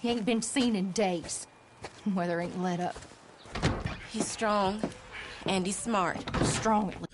He ain't been seen in days. Weather ain't let up. He's strong, and he's smart. Strong at least.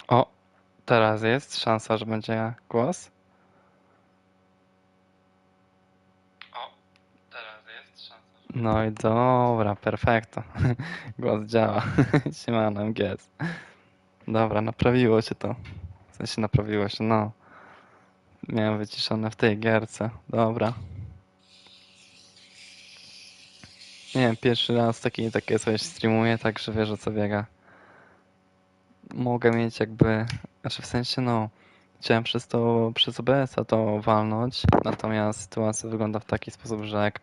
O, teraz jest szansa, że będzie głos. O, teraz jest szansa. No i dobra, perfekto. Głos działa. Siemano, MGS. Dobra, naprawiło się to. W sensie naprawiło się, no. Miałem wyciszone w tej gierce. Dobra. Nie wiem, pierwszy raz takie coś streamuję, tak że wiesz o co biega. Mogę mieć jakby, znaczy w sensie no, chciałem przez OBS-a to walnąć, natomiast sytuacja wygląda w taki sposób, że jak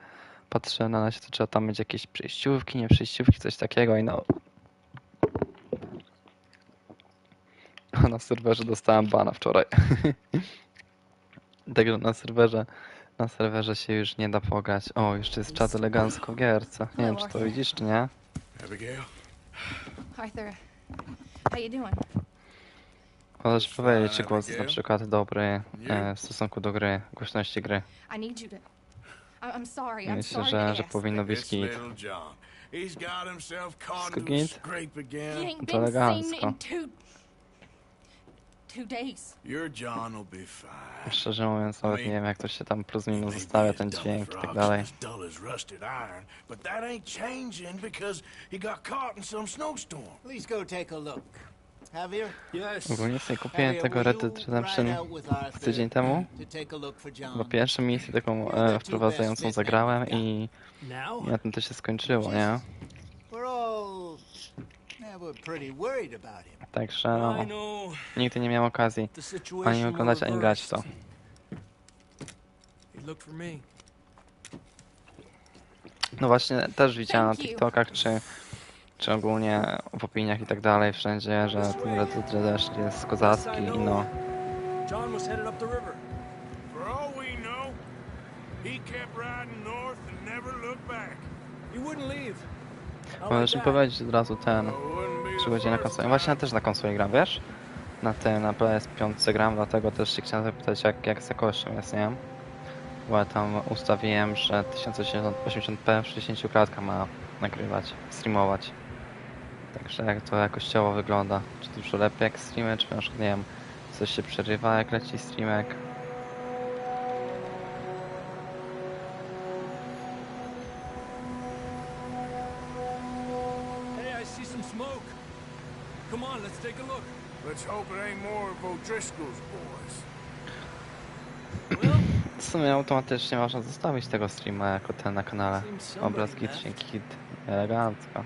patrzę na razie, to trzeba tam mieć jakieś przejściówki, nie przejściówki, coś takiego i no... Na serwerze dostałem bana wczoraj. Także na serwerze się już nie da pograć. O, jeszcze jest czat elegancko w gierce. Nie wiem, czy to widzisz, czy nie? Abigail? Arthur, how you doing? Możesz powiedzieć, czy głos jest na przykład dobry w stosunku do gry, głośności gry. I need you to... I'm sorry, I'm Myślę, sorry to że ask. powinno być It's git. little John. He's got himself caught Wszystko into a git? scrape He again. ain't To been seen elegancko. in two days. Your John will be fine. Szczerze mówiąc, nawet nie wiem, jak to się tam plus minus zostawia, ten dźwięk i tak dalej. As dull as rusted iron, but that ain't changing because he got caught in some snowstorm. Please go take a look. Javier? Yes. Ogólnie sobie kupiłem tego Red Dead Redemption tydzień temu, bo pierwszą misję taką wprowadzającą zagrałem i na tym to się skończyło, nie? Także no, nigdy nie miałem okazji ani oglądać, ani grać w to. No właśnie, też widziałem na TikTokach, czy ogólnie w opiniach i tak dalej, wszędzie, że ten Red Dead Redemption jest kozacki i no. John was headed up the river. For all we know, he kept riding north and never looked back. He wouldn't leave. Możesz mi powiedzieć od razu ten, czy będzie na konsoli. Właśnie ja też na konsoli gram, wiesz? Na PS5 gram, dlatego też się chciałem zapytać, jak z jakością jest, nie? Bo ja tam ustawiłem, że 1080p w 60 klatkach ma nagrywać, streamować. Także jak to jakościowo wygląda? Czy dużo lepiej jak streamy, czy na przykład, nie wiem, coś się przerywa jak leci streamek? Hey, I see some smoke. Come on, let's take a look. Let's hope it ain't more of O'Driscoll's boys. W sumie automatycznie można zostawić tego streama jako ten na kanale. Obraz git, git, elegancko.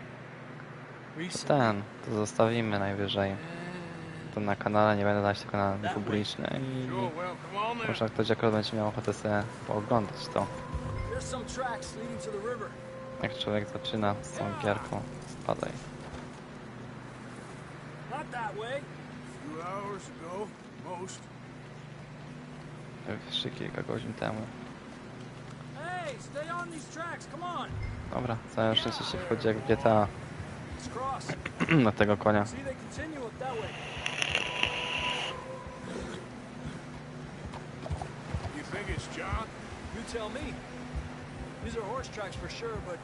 To zostawimy najwyżej. To na kanale, nie będę dać tego na publiczny i może ktoś akurat będzie miał ochotę sobie pooglądać to. Jak człowiek zaczyna z tą gierką, spadaj. Jeszcze kilka godzin temu. Dobra, całe szczęście się wchodzi jak w GTA. Na tego konia. You think it's John? You tell me. These are horse tracks for sure, but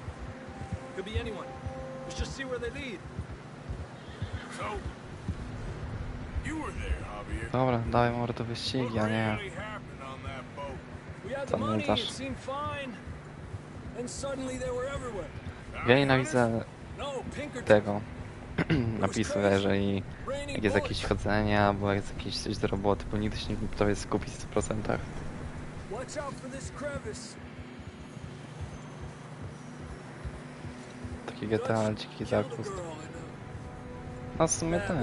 could be anyone. Let's just see where they lead. So, you were there, Javier. Dobra, dawaj mordo wyścigi, a nie. What really happened on that We had the money, it Pamiętasz? seemed fine. And suddenly they were everywhere. Ja nienawidzę No, Pinkerton. tego napisu, jeżeli jak jest jakieś chodzenie, albo jest jakieś coś do roboty, bo nigdy się nie potrafię skupić w 100%. Watch out for this crevice. Taki GTA, dziki zakust. No w sumie ten,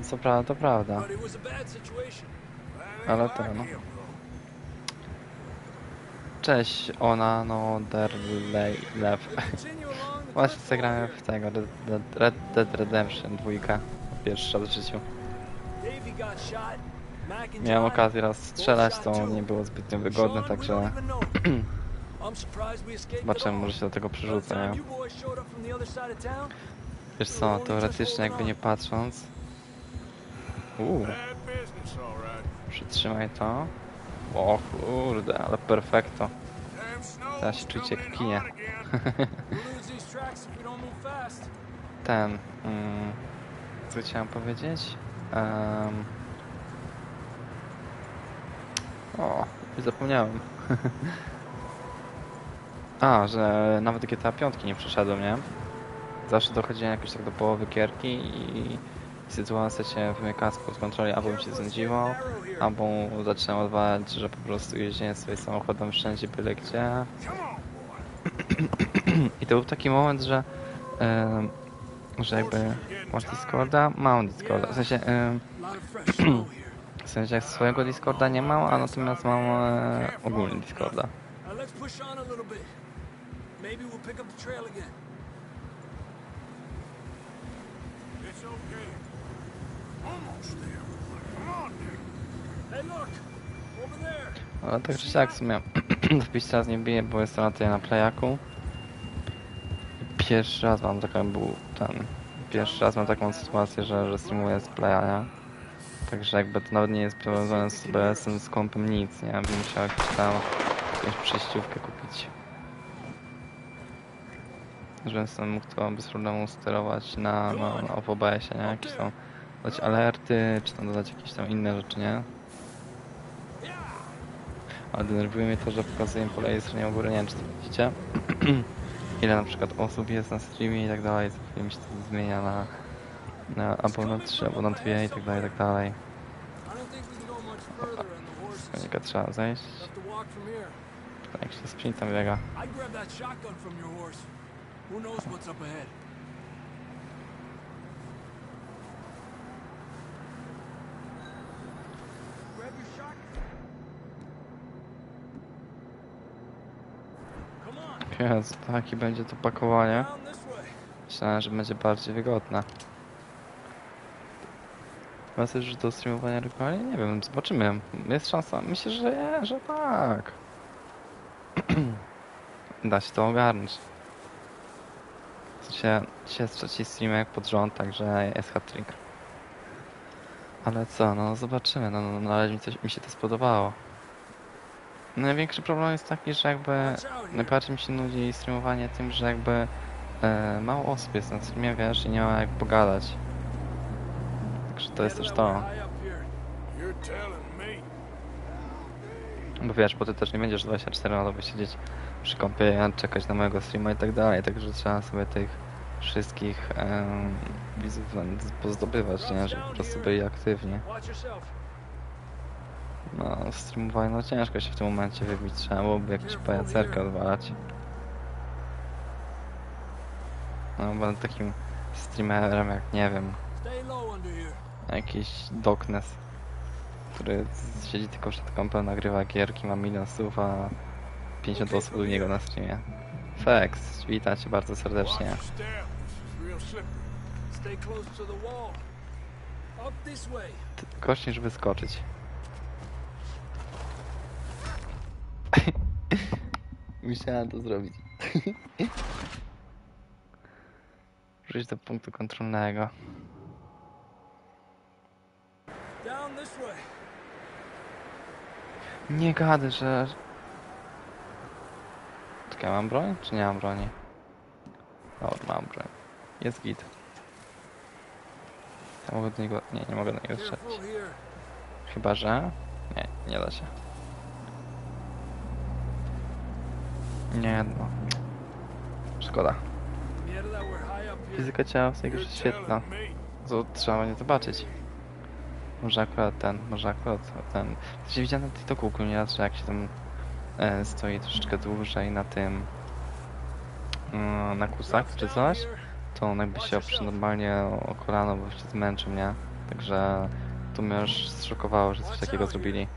co prawda, to prawda. But it was a bad situation. Ale to no. Cześć, ona, no, Lew. Continue along the Właśnie cliff zagrałem wall w tego, Red Dead Redemption 2. Pierwszy raz w życiu. here. Davey got shot. Mac and Miałem John okazję raz both strzelać, shot to too. nie było zbytnio wygodne, Sean, we także don't even know. I'm surprised we escaped at zobaczymy, all. może się do tego By the przerzucę, time nie? you boys showed up from the other side of town, Wiesz co, teoretycznie jakby nie patrząc... Bad business, all right. Przytrzymaj to. O kurde, ale perfekto. Damn snow's Teraz się czujcie jak coming w kinie. in hot again. we'll lose these tracks if we don't move fast. Ten... co chciałem powiedzieć? O, już zapomniałem. A, że nawet GTA 5 nie przeszedłem, nie? Zawsze dochodziłem jakoś tak do połowy gierki i sytuacja się wymyka spod kontroli, albo mi się znudziło, albo zaczynałem odwalać, że po prostu jeździłem swoim samochodem wszędzie, byle gdzie. I to był taki moment, że jakby masz Discorda, mam Discorda, w sensie, jak swojego Discorda nie mam, a natomiast mam ogólny Discorda. Now let's push on a little bit. Maybe we'll pick up the trail again. It's okay. Almost there. Come on, Nick. Hey, look! Over there! Ale tak czy siak w sumie wpić teraz nie biję, bo jestem na tej na playaku. Pierwszy raz mam pierwszy raz mam taką sytuację, że streamuję z playa, nie? Także jakby to nawet nie jest powiązane z BS-em, z kompem, nic, nie? Bym musiał jakąś przejściówkę kupić. Żebym sobie mógł to bez problemu sterować na OBS-ie, nie? Jakieś tam dodać alerty, czy tam dodać jakieś tam inne rzeczy, nie? Ale denerwuje mnie to, że pokazuję po lewej stronie u góry, nie wiem czy to widzicie. Ile na przykład osób jest na streamie i tak dalej, co chwilę mi się to zmienia na abonent 3, abonent 2 i tak dalej, i tak dalej. I don't think we can go much further on the horses. Konika trzeba zejść. We'll have to walk from here. Jak się sprint tam biega. I'd grab that shotgun from your horse. Who knows what's up ahead? Grab your shotgun. Come on, Jezu, taki będzie to pakowanie. down this way. Myślałem, że będzie bardziej wygodne. Ma coś już do streamowania regularnie? Nie wiem, zobaczymy. Jest szansa, myślę, że tak. Da się to ogarnąć. Dzisiaj jest trzeci streamek pod rząd, także jest hat-trick. Ale co, no zobaczymy, no na razie mi się to spodobało. Największy problem jest taki, że jakby najbardziej mi się nudzi streamowanie tym, że jakby mało osób jest na streamie, wiesz, i nie ma jak pogadać. Także to jest też to. High up here. You're telling me. Bo wiesz, bo ty też nie będziesz 24 na dobę siedzieć przy kompie, czekać na mojego streama i tak dalej, także trzeba sobie tych wszystkich widzów pozdobywać, nie? Żeby po prostu byli aktywni. Watch yourself. No, streamowanie, no ciężko się w tym momencie wybić, trzeba byłoby jakąś pajacerkę odwalać. No, będę takim streamerem jak, nie wiem, Stay low under here. jakiś Doknes, który siedzi tylko przed kompem, nagrywa gierki, ma milion słów, a 50 osób do niego na streamie. Fex, witam cię bardzo serdecznie. Watch your step. It's real slippery. Stay close to the wall. Up this way. Kościół, żeby skoczyć. Musiałem to zrobić. Wrócić do punktu kontrolnego. Down this way. Nie gadaj, że... Czekaj, mam broń? Czy nie mam broni? Dobra, mam broń. Jest git. Ja mogę do niego... Nie mogę do niego strzelić. Careful here. Chyba, że... Nie da się. Nie no. Szkoda. Fizyka ciała jest jakże świetna. To trzeba będzie zobaczyć. Może akurat ten. To się widziałem na TikToku ogólnie raz, że jak się tam stoi troszeczkę dłużej na tym na kłusach czy coś, to on jakby się oprze normalnie o kolano, bo się zmęczył, nie? Także to mnie już zszokowało, że coś takiego zrobili.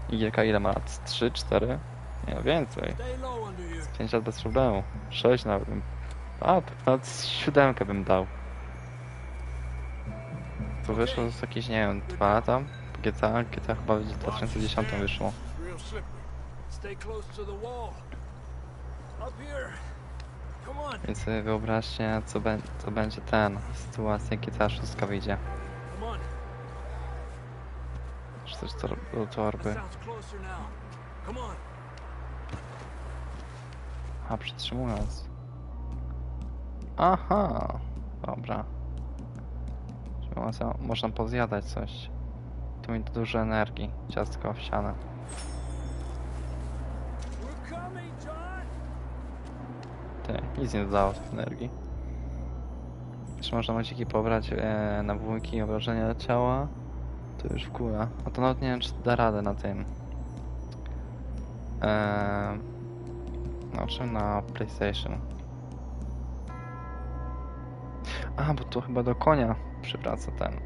Ile ma lat? 3, 4? Nie, więcej. 5 lat bez problemu. 6 nawet bym. A, tak nawet 7 bym dał. To wyszło z jakieś, nie wiem, 2 lata. GTA chyba w 2010 wyszło. Więc sobie wyobraźcie, co będzie sytuacja, kiedy ta 6 wyjdzie. Czy też do torby. A, przytrzymując. Aha, dobra. Można pozjadać coś. To mi dużo energii. Ciastko owsiane. Nic nie dodało tej energii. Jeszcze można maciki pobrać na wujki i obrażenia ciała. To już w górę. A to nawet nie wiem, czy da radę na tym. Na czym? Na PlayStation. A, bo to chyba do konia przywraca ten.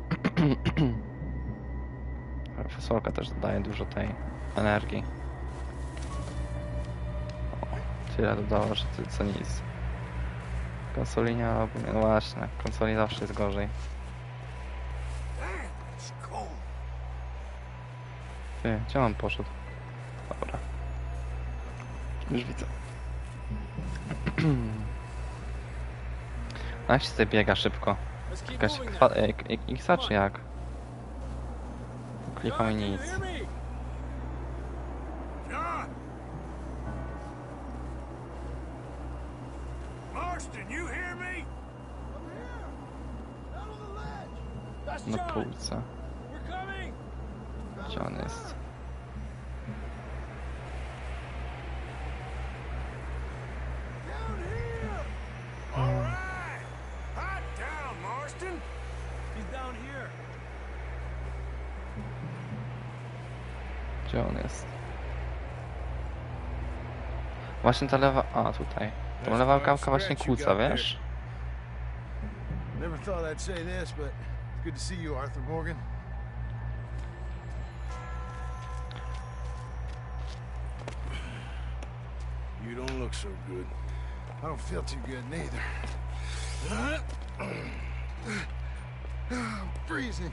Fasolka też dodaje dużo tej energii. Tyle dodało, że co nic. Konsoli nie robi. No właśnie, konsoli zawsze jest gorzej. Ty, gdzie on poszedł? Dobra. Już widzę. A jak się tutaj biega szybko? Jakaś X-a czy jak? Klikam i nic. Na półce. Gdzie on jest? Gdzie on jest? Właśnie ta lewa... A, tutaj. Ta lewa kawka właśnie kłóca, wiesz? Never thought I'd say this, but it's good to see you, Arthur Morgan. You don't look so good. I don't feel too good neither. I'm freezing.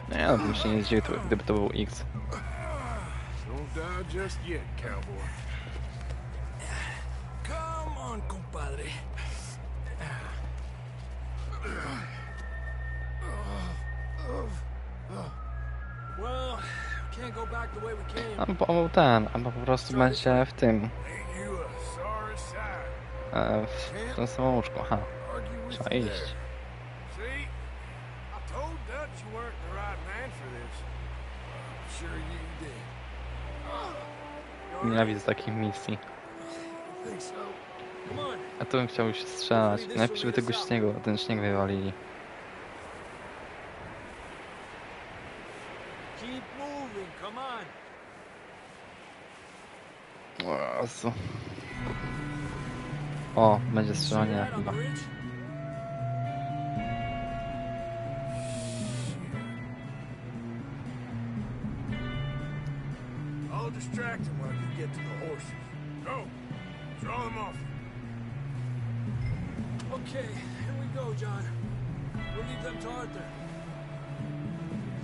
Nie, no bym się nie zdziwił, gdyby to był X. Don't die just yet, cowboy. Come on, compadre. Well, can't go back the way we came. Albo po prostu będzie w tym. Ain't you a sorry sight? W tym samym łóżku, aha. Trzeba iść. See? I told Dutch you weren't the right man for this. Sure you did. Nienawidzę takich misji. Think so? Come on. A tu bym chciał się strzelać. Najpierw żeby tego śniegu, ten śnieg wywalili. Keep moving, come on. O Jezu. O, będzie strzelanie See that on the chyba. ridge? I'll distract him while you get to the horses. Go! Draw them off. Okay, here we go, John. We'll leave them to Arthur.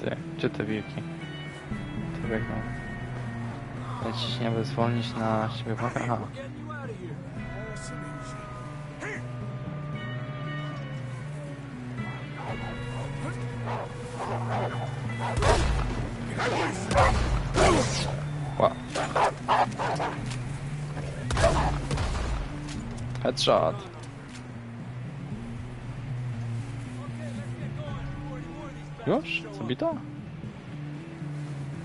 Ty, gdzie te wilki? Tu biegną. Ja ciśniemy zwolnić na siebie uwagę. Aha. We're getting you out of here. Nice and easy. Here! Wow. Headshot. Już? Zabito?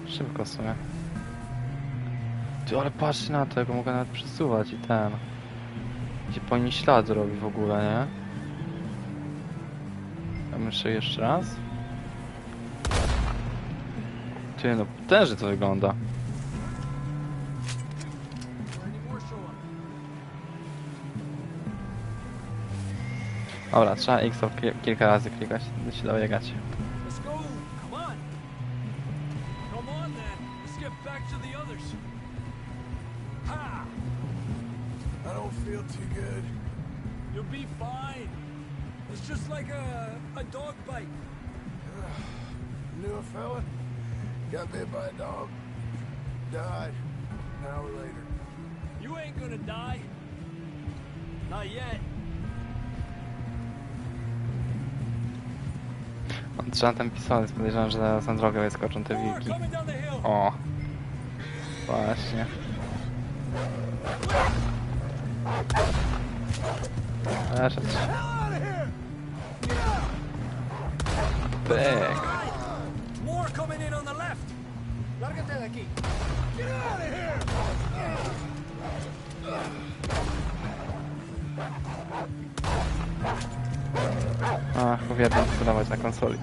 Szybko w sumie. Ty, ale patrz na to, jak go mogę nawet przesuwać i ten. Gdzie po nim ślad robi w ogóle, nie? Ja myślę jeszcze raz. Ty, no potężnie to wygląda. Dobra, trzeba X kilka razy klikać, by się dobiegać. Let's go. Come on. Come on then. Let's get back to the others. Ha! I don't feel too good. You'll be fine. It's just like a dog bite. Knew a fella, got bit by a dog, died an hour later. You ain't gonna die. Not yet. On trzyma ten pistolet, podejrzewam, że zaraz na drogę wyskoczą te wilki. O! Właśnie. Leżeć. Pyk. More coming in on the left. Lárgate de aquí. Get out of here! Ach, uwielbiam sterować na konsoli.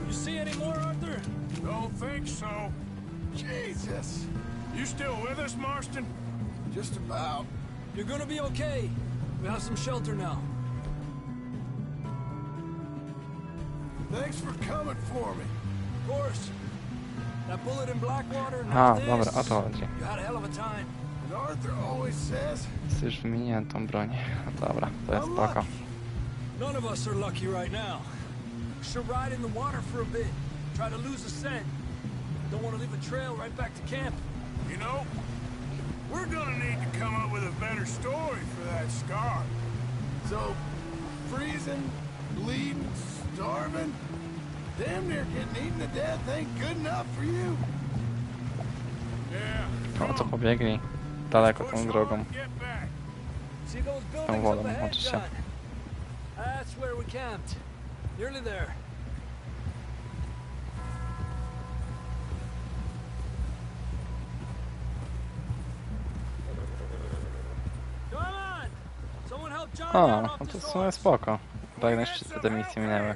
You see any more, Arthur? Don't think so. Jesus! You still with us, Marston? Just about. You're gonna be okay. We have some shelter now. Thanks for coming for me. Of course. That bullet in Blackwater, A, now dobra, this. o to chodzi. You had a hell of a time. And Arthur always says, Jest już wymieniłem tą broń. No dobra, to jest I'm spoko. lucky. None of us are lucky right now. Should ride in the water for a bit. Try to lose a scent. Don't want to leave a trail right back to camp. You know, we're gonna need to come up with a better story for that scar. So, freezing, bleeding, starving, damn near getting eaten to death ain't good enough for you. Yeah. O co pobiegli? Daleko tą drogą. Get back. See those Tą buildings wodą, up ahead, oczywiście. John? That's where we camped. Nearly there. Come on! Someone help John O, down no off to this w sumie horse. spoko. Tak na szczycie te misje minęły.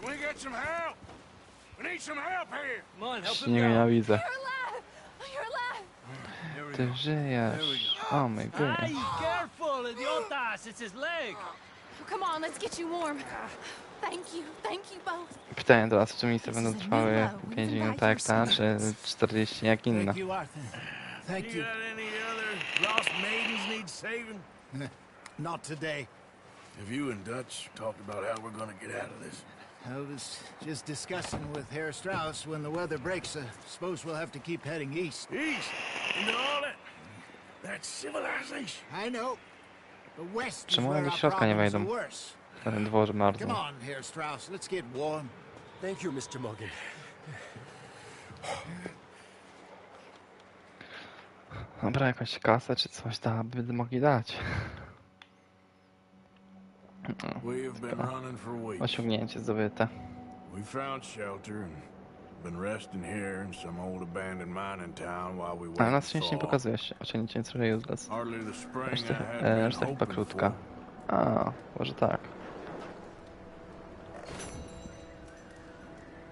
Can we get some help? We need some help here. Come on, help Się him nie down. nienawidzę. You're alive! You're alive! Ty żyjesz. O my god. Careful, idiotas! It's his leg! Come on, let's get you warm. Thank you both. Pytanie teraz, czy misje będą trwały 5 minut tak jak ta, czy 40 jak inna. Thank you, Arthur. Thank You you. got any other lost maidens need saving? Not today. Have you and Dutch talked about how we're gonna get out of this? I was just discussing with Herr Strauss when the weather breaks. Suppose we'll have to keep heading east. East into all that civilization. I know. The west is Czemu where oni do our środka nie problems are wejdą? worse. Na ten dworze Come martwy. on, Herr Strauss, let's get warm. Thank you, Mr. Morgan. Dobra, jakąś kasę czy coś by mogli dać. We've been running for weeks. Osiągnięcie zdobyte. We found shelter and been resting here in some old abandoned mining town while we Ale wait na to szczęście nie thaw. pokazuje się. Osiągnięcie trochę useless. Hardly the spring I Reszta had been chyba hoping krótka. for. A, może tak.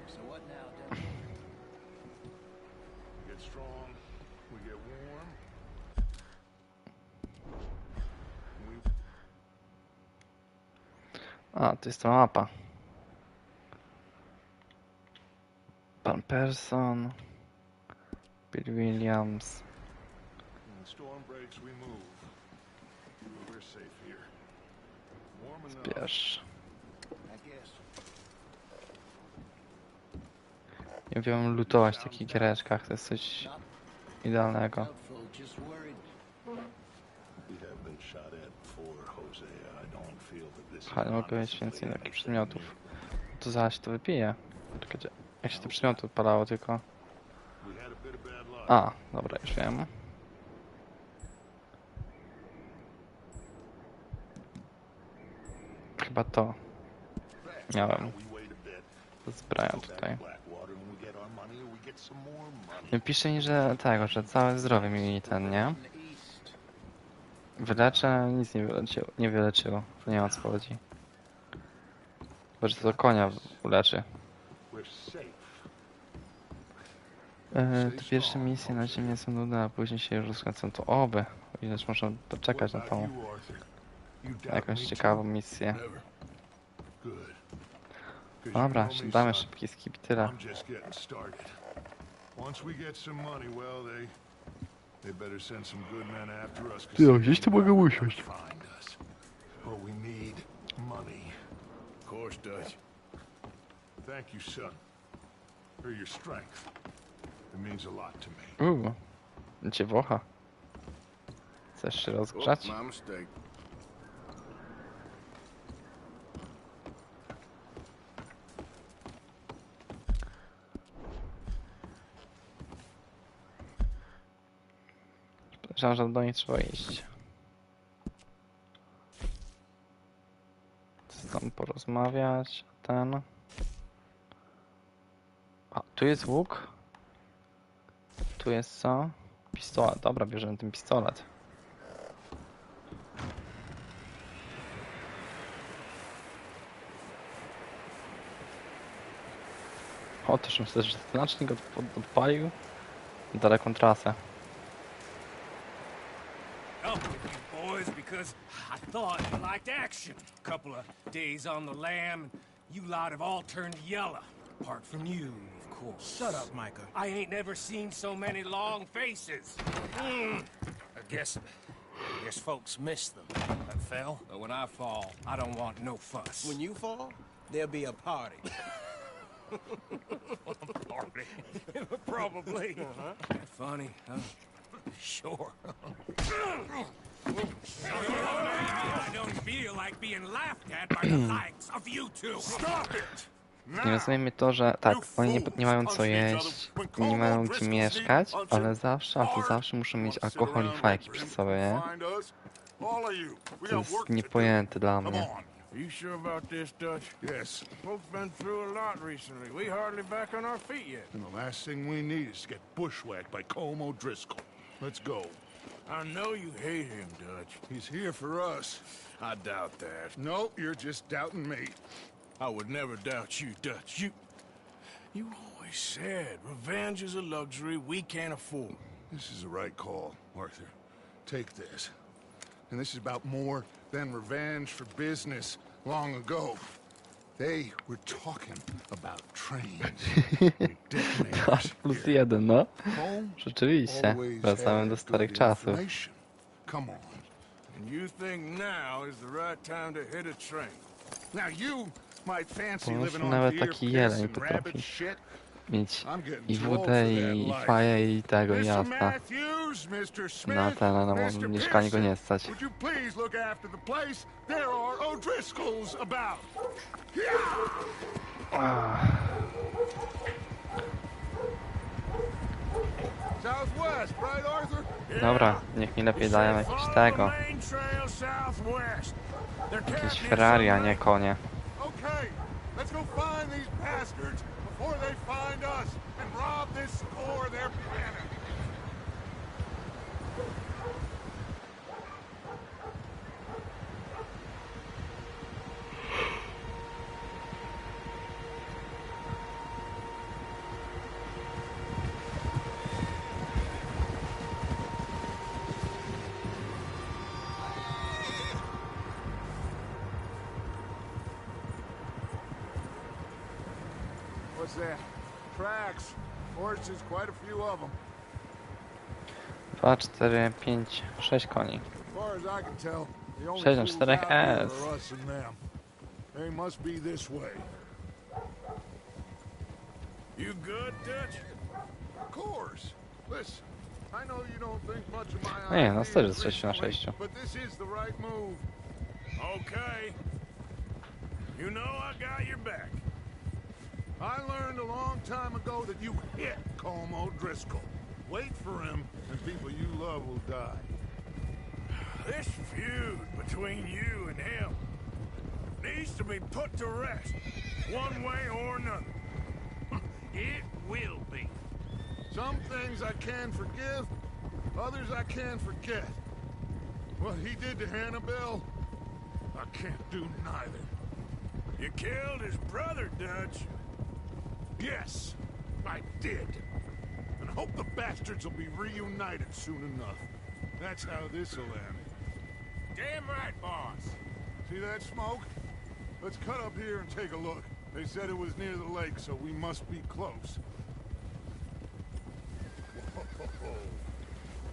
So what now, Dutch? Get strong, we get warm. A, to jest ta mapa. Pan Person. Bill Williams. When the storm breaks, we move. We're safe here. Warm enough. Pierwszy. I guess. Nie wiem, lutować w takich giereczkach, to jest coś idealnego. Doubtful, just worried. We have been shot at before, Jose. I don't feel that this is Ale mogę mieć więcej takich przedmiotów. To zaraz to wypiję. Czekajcie, jak się te przedmioty odpalało tylko. We had a bit of bad luck. A, dobra, już wiem. chyba to miałem. Zbraja tutaj. Nie pisze mi, że tego, że całe zdrowie mi ten, nie? Wyleczę, nic nie wyleczyło. To nie ma co chodzi. Chyba, że to konia uleczy. Te pierwsze misje na ziemi są nudne, a później się już rozkręcą. To oby. O ileż muszę poczekać na tą jakąś ciekawą misję. Dobra, damy szybki skip, tyle. Ty, gdzieś tu mogę usiąść. Of course, Dutch. Thank you, son, for your strength. It means a lot to me. Dziewucha. Chcesz się rozgrzać? My mistake. Podejrzewam, że do niej trzeba iść. Chcę tam porozmawiać. Ten. A, tu jest łuk. Tu jest co? Pistolet. Dobra, bierzemy ten pistolet. O, też myślę, że znacznik odpalił daleką trasę. Up with you boys because I thought you liked action. Couple of days on the lam, and you lot have all turned yellow. Apart from you, of course. Shut up, Micah. I ain't never seen so many long faces. I guess folks miss them. I fell, but when I fall, I don't want no fuss. When you fall, there'll be a party. Party. Probably. Funny, huh? Sure. I don't feel like being laughed at by the likes of you two. Stop it! Nie rozumiem mnie to, że tak, oni nie mają co jeść, nie mają gdzie mieszkać, ale zawsze, a to zawsze muszą mieć alkohol i fajki przy sobie, nie? To jest niepojęte dla mnie. Are you sure about this, Dutch? Yes. Folks been through a lot recently. We hardly back on our feet yet. And the last thing we need is to get bushwhacked by Colm O'Driscoll. Let's go. I know you hate him, Dutch. He's here for us. I doubt that. No, you're just doubting me. I would never doubt you, Dutch. You always said revenge is a luxury we can't afford. This is the right call, Arthur. Take this. And this is about more than revenge for business long ago. They were talking about trains. Aż plus jeden, no. Rzeczywiście, wracamy do starych czasów. Come on. And you think now is the right time to hit a train? Now you might fancy Bo living już on nawet deer taki piss jeleń and rabbit potrafi shit. mieć I'm getting i too old wódę, for i that life. faję, i tego, i Mr. jazda. Matthews, Mr. Smith, Na ten, na Mr. mieszkanie go nie stać. Would you please look after the place? There are O'Driscolls about. Southwest, right, Arthur? Dobra, niech mi lepiej dają jakieś tego. Jakieś Ferrari, a nie konie. Okay, let's go find these bastards before they find us and rob this store of their planet. What's that? Tracks. Horses, quite a few of them. 2, 4, 5, 6 koni. As far as I can tell, the only 6 na fools 4 out here S. are us and them. They must be this way. You good, Dutch? Of course. Listen, I know you don't think much of my Nie, nas też jest ideas 6 na recently, 6. but this is the right move. Okay. You know I got your back. I learned a long time ago that you hit Colm O'Driscoll. Wait for him, and people you love will die. This feud between you and him needs to be put to rest, one way or another. It will be. Some things I can forgive, others I can't forget. What he did to Hannibal, I can't do neither. You killed his brother, Dutch. Yes, I did. And I hope the bastards will be reunited soon enough. That's how this'll end. Damn right, boss. See that smoke? Let's cut up here and take a look. They said it was near the lake, so we must be close.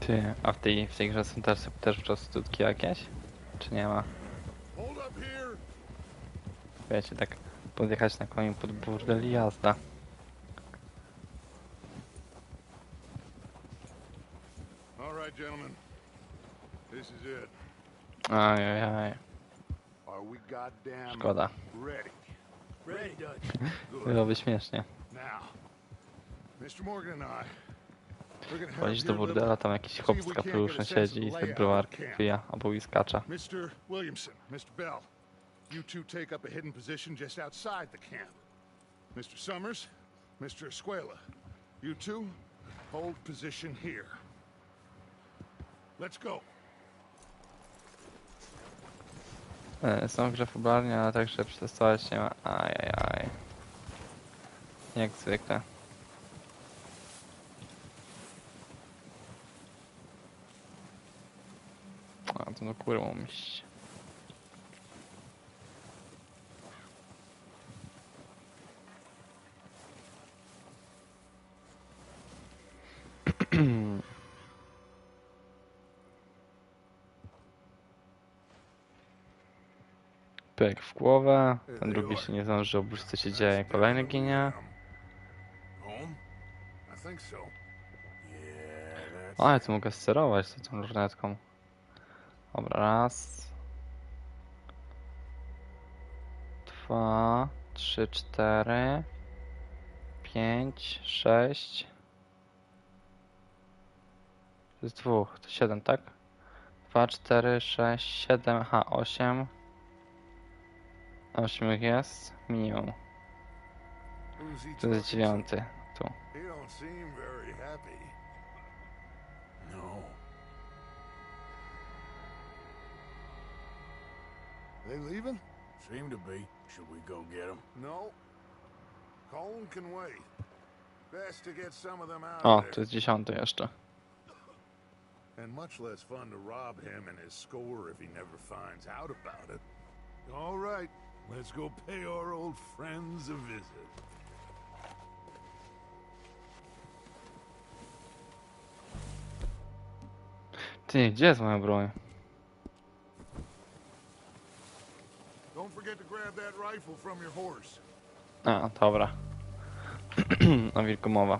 Ty, a w tej grze są też prostytutki jakieś? Czy nie ma? Hold up here. Wiecie, tak podjechać na koniu pod burdel i jazda. All right, gentlemen. This is it. Ajajaj, Are we goddamn szkoda. ready? Ready, Dutch. Byłoby śmiesznie. Now, Mr. Morgan and I, we're gonna head Chodzisz up do here a little, burdela, tam jakiś chłop z kapeluszem siedzi i sobie browarki pija, albo whiskacza. Mr. Williamson, Mr. Bell, you two take up a hidden position just outside the camp. Mr. Summers, Mr. Escuela, you two hold position here. Let's go. Są w grze fabularnie, ale także przetestować się ma. Ajajaj. Jak zwykle. A to do kurwą iść. Pyk w głowę, ten drugi się nie zdąży obudzić, co się dzieje, kolejny ginie. Home? I think so. Yeah, O, ja tu mogę sterować tą lornetką. Dobra, raz. 2, 3, 4, 5, 6. To jest 2, to 7, tak? 2, 4, 6, 7, aha, 8. 8 ich jest, minimum. Who's he To jest talking 9, to? tu. He don't seem very happy. No. They leaving? Seem to be. Should we go get him? No. Colin can wait. Best to get some of them out O, of to there. jest 10 jeszcze. And much less fun to rob him and his score if he never finds out about it. All right, let's go pay our old friends a visit. Ty, gdzie jest moja broń? Don't forget to grab that rifle from your horse. A, dobra. O wilku mowa.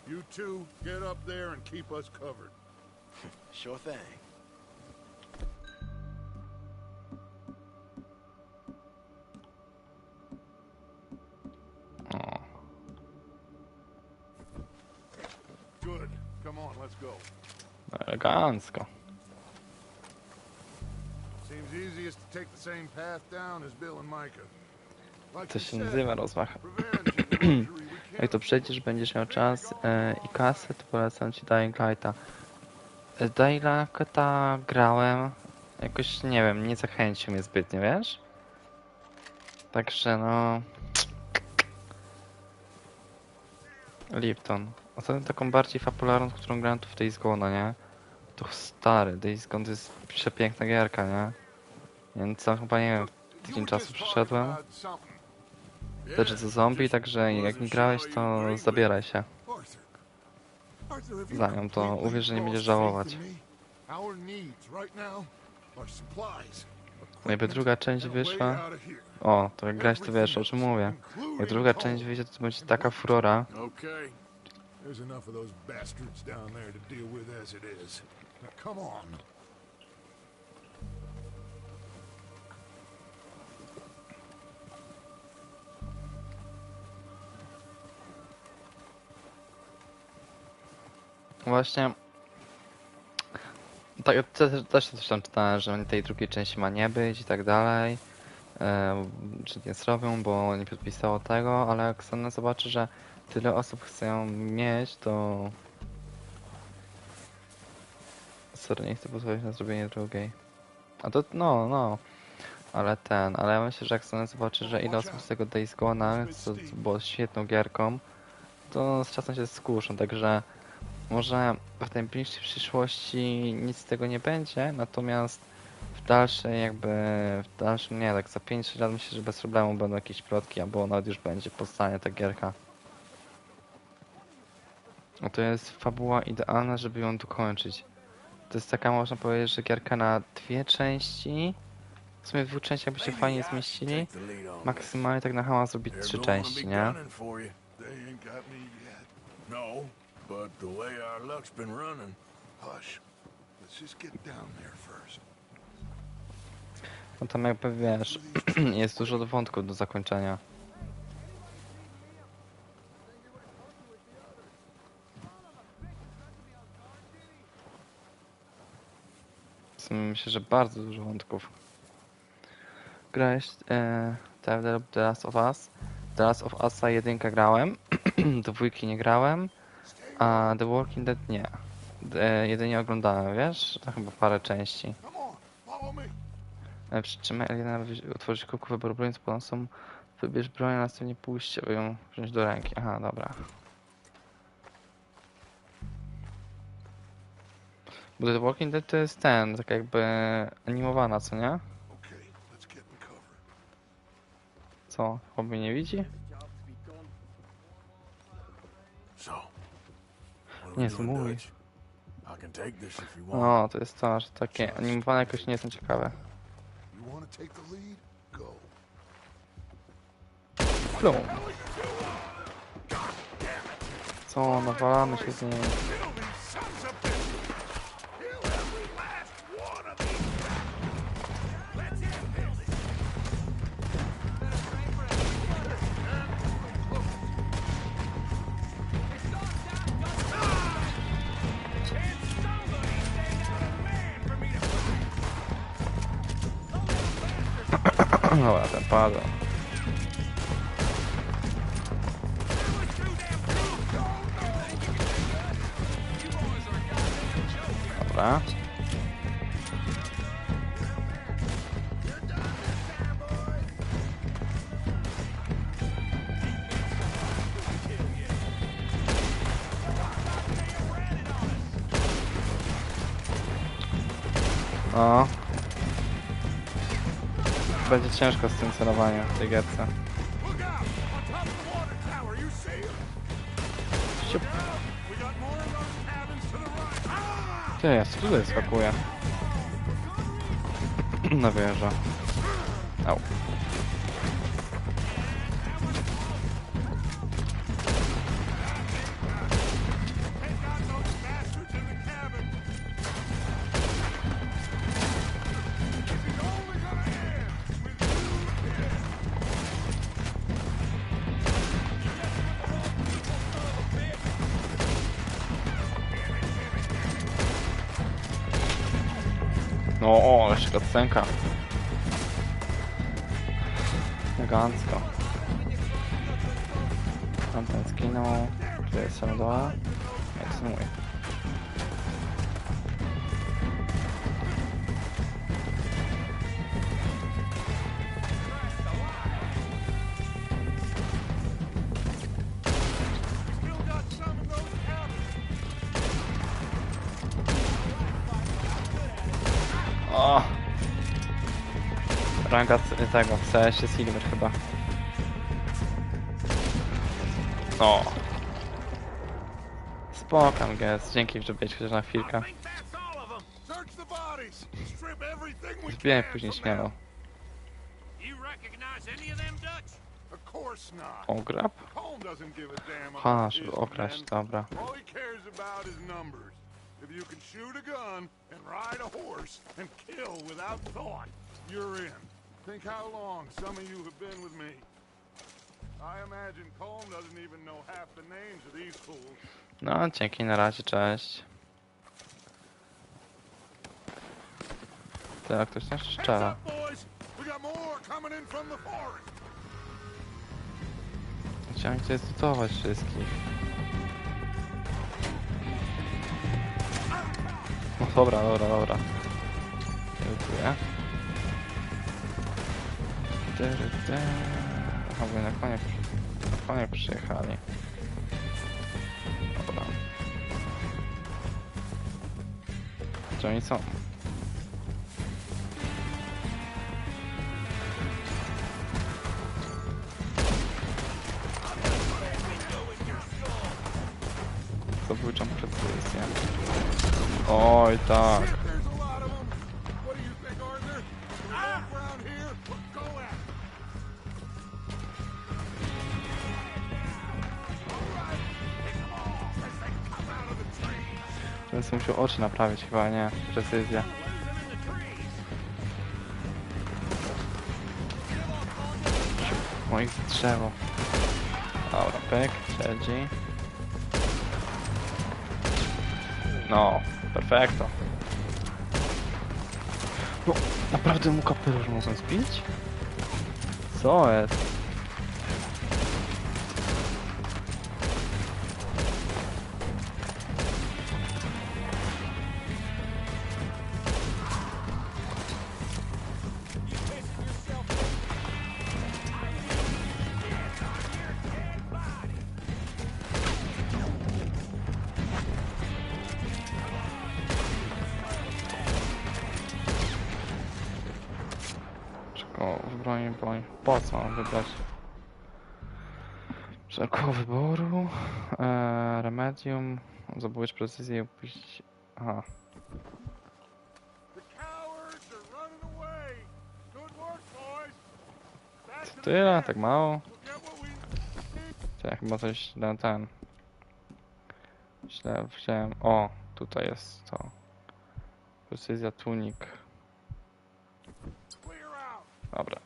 You two get up there and keep us covered. Sure thing. O, Good. Come on, let's go. elegancko. Seems easiest to take the same path down as Bill and Micah. Like To you się said, nazywa rozmach. revenge is a luxury we Jak to can't przejdziesz, będziesz miał czas i kasę, to polecam ci Dying Lighta. Dying Lighta grałem, jakoś nie wiem, nie zachęcił mnie zbytnio, wiesz? Także no... Lipton. Ostatnio taką bardziej fabularną, którą grałem tu w Days Gone, nie? To stary, Days Gone to jest przepiękna gierka, nie? Więc tam chyba, nie wiem, tydzień czasu przeszedłem. Też co zombie, także jak nie grałeś, to zabieraj się za nią, to uwierz, że nie będziesz żałować. No jakby druga część wyszła... O, to jak grać, to wiesz, o czym mówię. Jak druga część wyjdzie, to będzie taka furora. Okay. There's enough of those bastards down there to deal with as it is. Now come on. Właśnie tak, też coś tam czytałem, że tej drugiej części ma nie być i tak dalej. Czy nie zrobią, bo nie podpisało tego, ale jak Sony zobaczy, że tyle osób chce ją mieć, to... Sorry, nie chcę pozwolić na zrobienie drugiej. A to, no. Ale ja myślę, że jak Sony zobaczy, że ile osób z tego Days Gone'a, co było świetną gierką, to z czasem się skuszą, także może w tej bliższej przyszłości nic z tego nie będzie, natomiast w dalszym nie, tak za 5-6 lat myślę, że bez problemu będą jakieś plotki, albo nawet już będzie powstanie ta gierka. No to jest fabuła idealna, żeby ją dokończyć. To jest taka, można powiedzieć, że gierka na 2 części. W sumie w 2 częściach by się fajnie zmieścili. Maksymalnie tak na hałas zrobić 3 części, nie? No, but the way our luck's been running. Hush. Let's just get down there first. No tam jakby wiesz, jest dużo wątków do zakończenia. W sumie myślę, że bardzo dużo wątków. Grałeś The Last of Us? The Last of Us'a 1 grałem, 2 nie grałem, a The Walking Dead nie. Jedynie oglądałem, wiesz? To chyba parę części. Przytrzymaj Aliena, utworzyć kółko wyboru broni z pomocą. Wybierz broń, a następnie pójść, aby ją wziąć do ręki. Aha, dobra. Bo The Walking Dead to jest tak jakby animowana, co nie? Co? Chłopie nie widzi? Nie jest mój. No, to jest to, że takie animowane jakoś nie są ciekawe. Plum. Co? Nawalamy się z nim. Dobra, ten padł. Dobra. O. Będzie ciężko z tym celowaniem w tej gierce. Siup. Ty, ja tutaj skakuję. Na wieżę. Au. No, o, jeszcze cutscenka. Elegancko. Tamten skinął. Tu jest Samudoa. Jak snuje. O! Ranga tego, w CS-ie Silver chyba. O! Spokam, guys. Dzięki, że byłeś chociaż na chwilkę. Zbijaj później śmiało. Ograb? Ha, żeby okraść, dobra. If you can shoot a gun and ride a horse and kill without thought, you're in. Think how long some of you have been with me. I imagine Colm doesn't even know half the names of these fools. No, dzięki, na razie, cześć. Ty, jak ktoś nie Heads strzela. up, boys! We got more coming in from the forest. Chciałem cię zlutować wszystkich. No dobra. Dziękuję. Aha, bo na konie przyjechali. Dobra. Gdzie oni są? Zabójczą precyzję. Oj, tak. Shit, there's a lot of them. What do you think, Arthur? Walk around here. Go at it. All right, pick them off as they come out of the trees. Będę sobie musiał oczy naprawić chyba, nie? Precyzja. Losing in the trees. Moich drzewo. Dobra, pyk, siedzi. No, perfekto. No, naprawdę mu kapelusz mogą zbić? Co jest? Czego wybroni broń? Po co mam wybrać? Wszelkiego wyboru. Remedium. Zabójcz precyzję i opuścić. Aha. The cowards are running away. Good work, boys. Back to the Tyle, camp. tak mało. We'll get what we need. Ja chyba coś źle ten. Źle wziąłem. O, tutaj jest to. Precyzja tunik. Clear out. Dobra.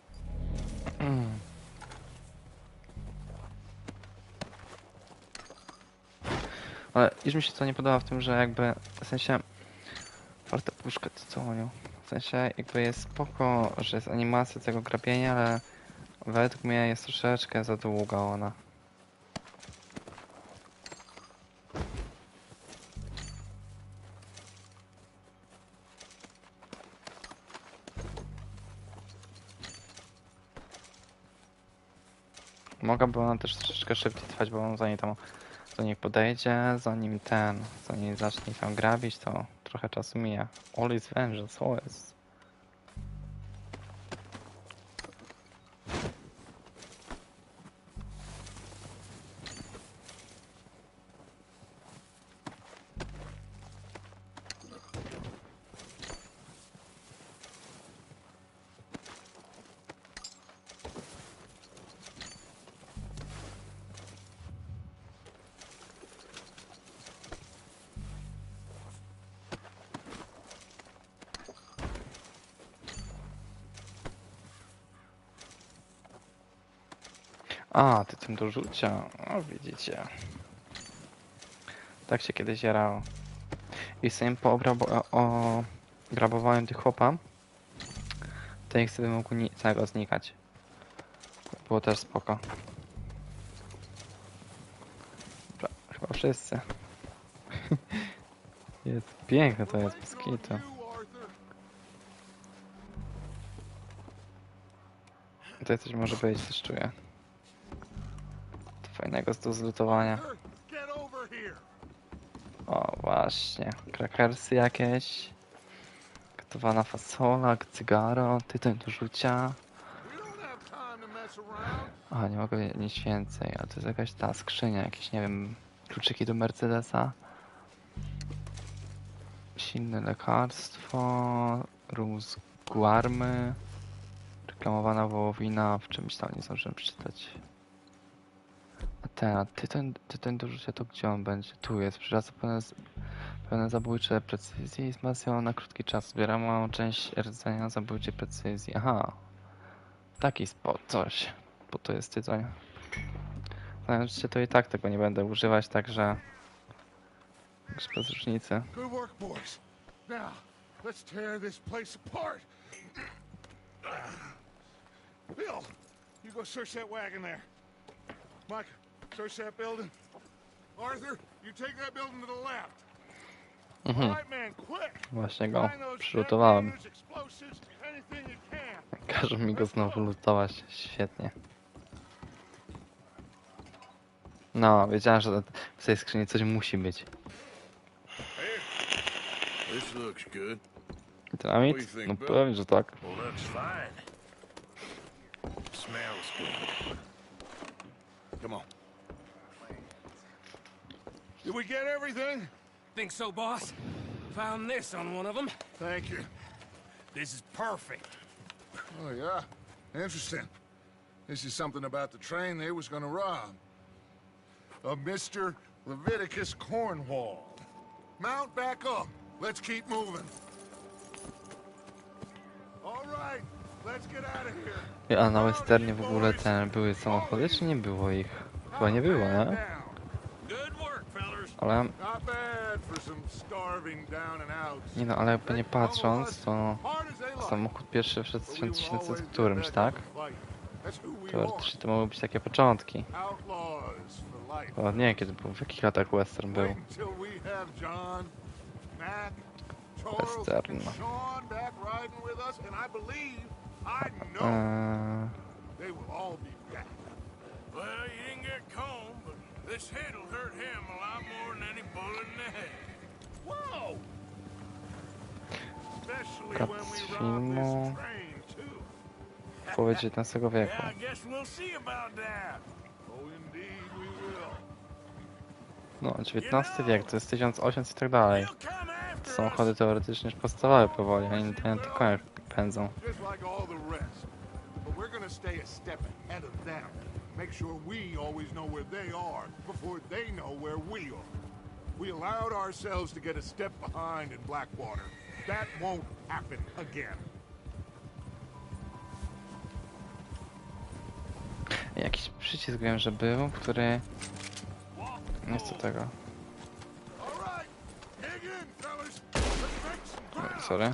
Ale już mi się to nie podoba w tym, że jakby, w sensie, otwarte puszkę tytoniu. W sensie jakby jest spoko, że jest animacja tego grabienia, ale według mnie jest troszeczkę za długa ona. Mogłaby ona też troszeczkę szybciej trwać, bo zanim tam do nich podejdzie, zanim zacznie tam grabić, to trochę czasu mija. All is vengeance, co jest? A, ty tym do rzucia. O, widzicie. Tak się kiedyś jarało. I sobie po grabowaniu tych chłopa, to ich sobie mógł całego znikać. Było też spoko. Dobra, chyba wszyscy. Jest piękne to jest, bez kitu. Tutaj coś może być, też czuję. Fajnego do zlutowania. Get over here. O, właśnie. Krakersy jakieś. Gotowana fasola, cygaro, tytoń do rzucia. We don't have time to mess around. A, nie mogę nic więcej. A to jest jakaś ta skrzynia, jakieś, nie wiem, kluczyki do Mercedesa. Silne lekarstwo. Róz guarmy. Reklamowana wołowina. W czymś tam nie zdążyłem przeczytać. A ten, tytoń do rzucia to gdzie on będzie? Tu jest. Przyrasta pełne zabójcze precyzji i wzmacnia na krótki czas. Zbiera małą część rdzenia zabójczej precyzji. Aha. Taki spot, coś. Bo to jest tytoń. Znając się, to i tak tego nie będę używać, także... Już bez różnicy. Good work, boys. Now, Let's tear this place apart. Bill, you go search that wagon there. Mike, search that building. Arthur, you take that building to the left. All right, man, quick. Właśnie go Find those przylutowałem. detonators, explosives, anything you can. Każe mi go znowu lutować. Świetnie. No, wiedziałem, że w tej skrzyni coś musi być. This looks good. Dynamit? No pewnie, że tak. Well, looks fine. Smells good. Come on. Did we get everything? Think so, boss? Found this on one of them. Thank you. This is perfect. Oh, yeah? Interesting. This is something about the train they was gonna rob. Of Mr. Leviticus Cornwall. Mount back up. Let's keep moving. All right, let's get out of here. A na westernie w ogóle były samochody, czy nie było ich? Chyba nie było, nie? Good work, fellers. Ale... Not bad for some starving down and outs. Nie no, ale jakby nie patrząc, to... Samochód pierwszy wszedł w 1700 którymś, tak? Teoretycznie to mogły być takie początki. Bo nie wiem, kiedy był, w jakich latach western był. Western. Well, you didn't get Combe, but this hit'll hurt him a lot more than any bullet in the head. Whoa! Kat z filmu... w połowie XIX wieku. Yeah, I guess we'll see about that. No, XIX wiek, to jest 1800 i tak dalej. Samochody teoretycznie już powstawały powoli, a nie te konie pędzą. Make sure we always know where they are before they know where we are. We allowed ourselves to get a step behind in Blackwater. That won't happen again. Jakiś przycisk wiem, że był, który... Nie chcę tego. Sorry.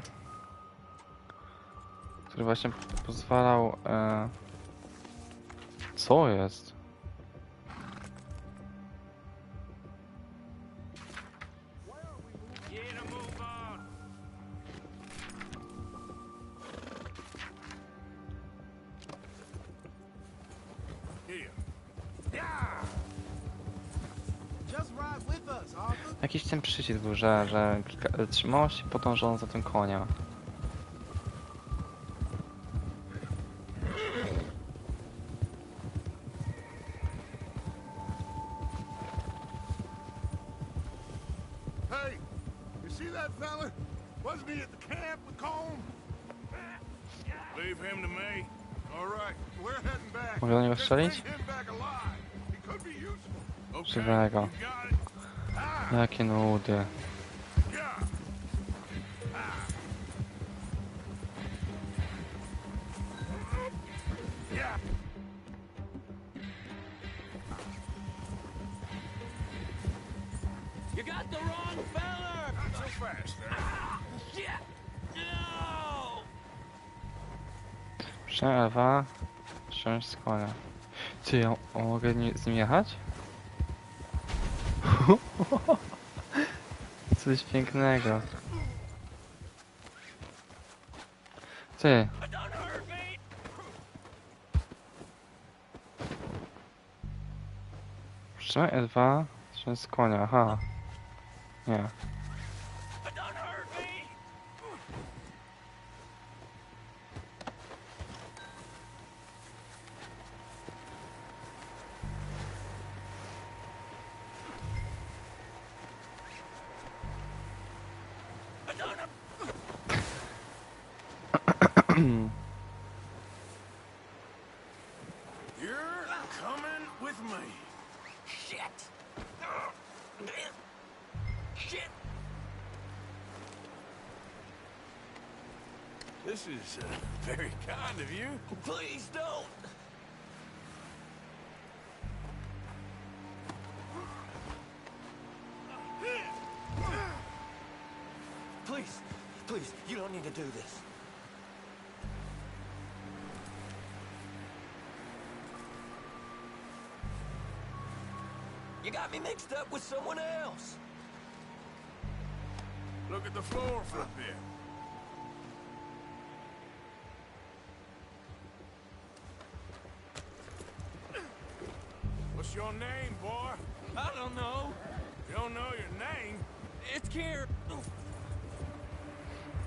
Który właśnie pozwalał... Co jest? Jakiś ten przycisk był, że trzymało się podążono za tym konia. Hey, you see that fella? Wasn't he at the camp with Combe? Leave him to me. All right, we're heading back. Mogę do niego Just strzelić? bring him back alive. He could be useful. Żywego. You got it. Jakie nudy. You got the wrong fella! Not so fast there. Shit! No! Przelewa. Wsiąść z konia. Czy ja mogę z nim jechać? Coś pięknego. Ty. Przytrzymaj L2. Wsiąść z konia, aha. Nie. You're coming with me. Shit! Shit! This is very kind of you. Please don't! Please, Please, you don't need to do this. You got me mixed up with someone else. Look at the floor for a bit. What's your name, boy? I don't know. You don't know your name? It's Kieran.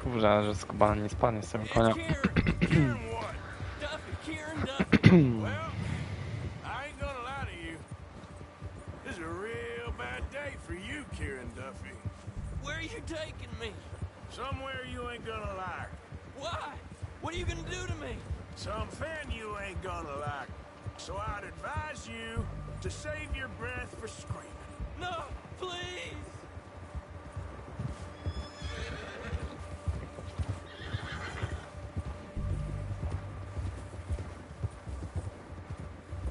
Kurwa, że skubany nie spadnie z tego konia. Kieran what? Duffy, Kieran Duffy. Well, I ain't gonna lie to you. This is a real bad day for you, Kieran Duffy. Where are you taking me? Somewhere you ain't gonna like. Why? What are you gonna do to me? Something you ain't gonna like. So I'd advise you to save your breath for screaming. No, please.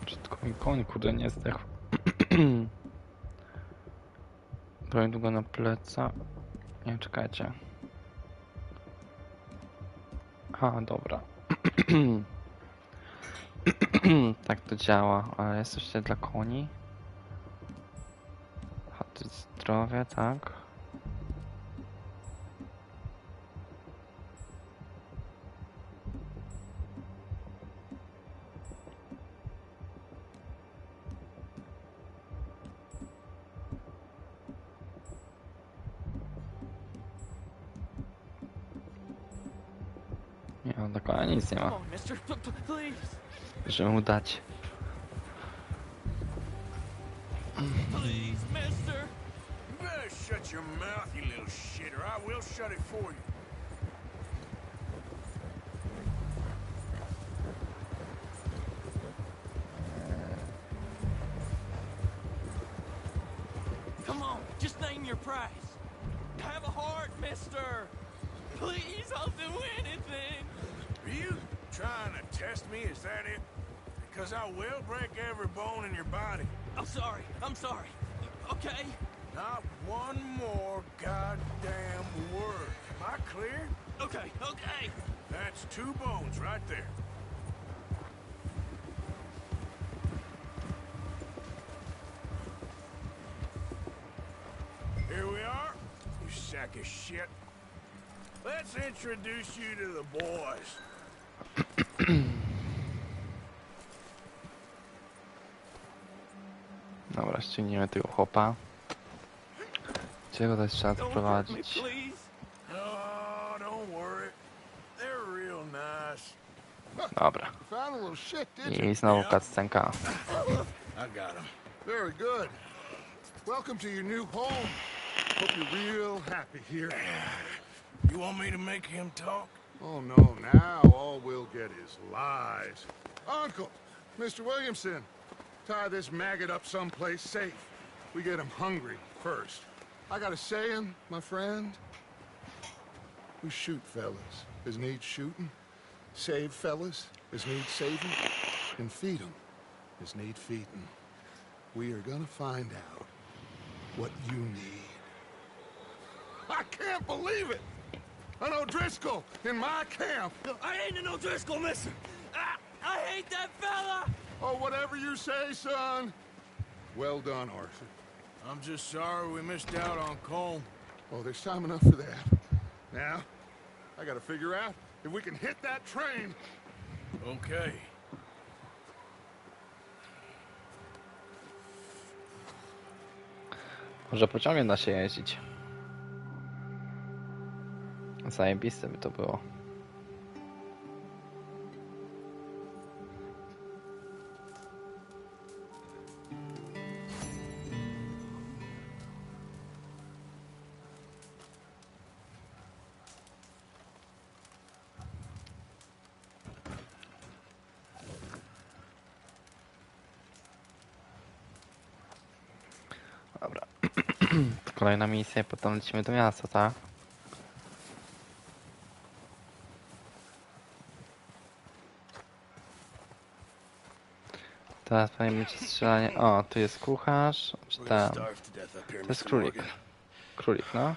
Czy tylko mi koń, kurde, nie zdechł. Broń długo na pleca. Nie, czekajcie. A, dobra. Tak to działa, ale jest jeszcze dla koni. A to jest zdrowie, tak. Nie, on tak nic nie ma, Come on, mister. Please. żeby mu dać. Please, mister. You better shut your mouth, you little shit, or I will shut it for you. Come on, just name your price. Have a heart, mister. Please, I'll do anything. Are you trying to test me? Is that it? Because I will break every bone in your body. I'm sorry. I'm sorry. Okay? Not one more goddamn word. Am I clear? Okay, okay. That's 2 bones right there. Here we are, you sack of shit. Let's introduce you to the boys. Dobra, ściągniemy tego chłopa. Gdzie go też trzeba Don't hurt me, doprowadzić? please. Oh, don't worry. They're real nice. Dobra. Found a little shit, did you? I znowu cutscenka. I got them. Very good. Welcome to your new home. Hope you're real happy here. You want me to make him talk? Oh, no, now all we'll get is lies. Uncle, Mr. Williamson, tie this maggot up someplace safe. We get him hungry first. I got a saying, my friend. We shoot fellas as need shooting, save fellas as need saving, and feed them as need feeding. We are gonna find out what you need. I can't believe it! An O'Driscoll in my camp! I ain't an O'Driscoll, mister. I hate that fella. Oh, whatever you say, son. Well done, Arthur. I'm just sorry we missed out on Colm. Oh, there's time enough for that. Now, I gotta figure out if we can hit that train. Okay. Może pociągiem da się jeździć. Zajebiste by to było. Dobra. Kolejna misja, potem lecimy do miasta, tak? Teraz pewnie będzie strzelanie. O, tu jest kucharz. Czy tam? To jest królik. Królik, no.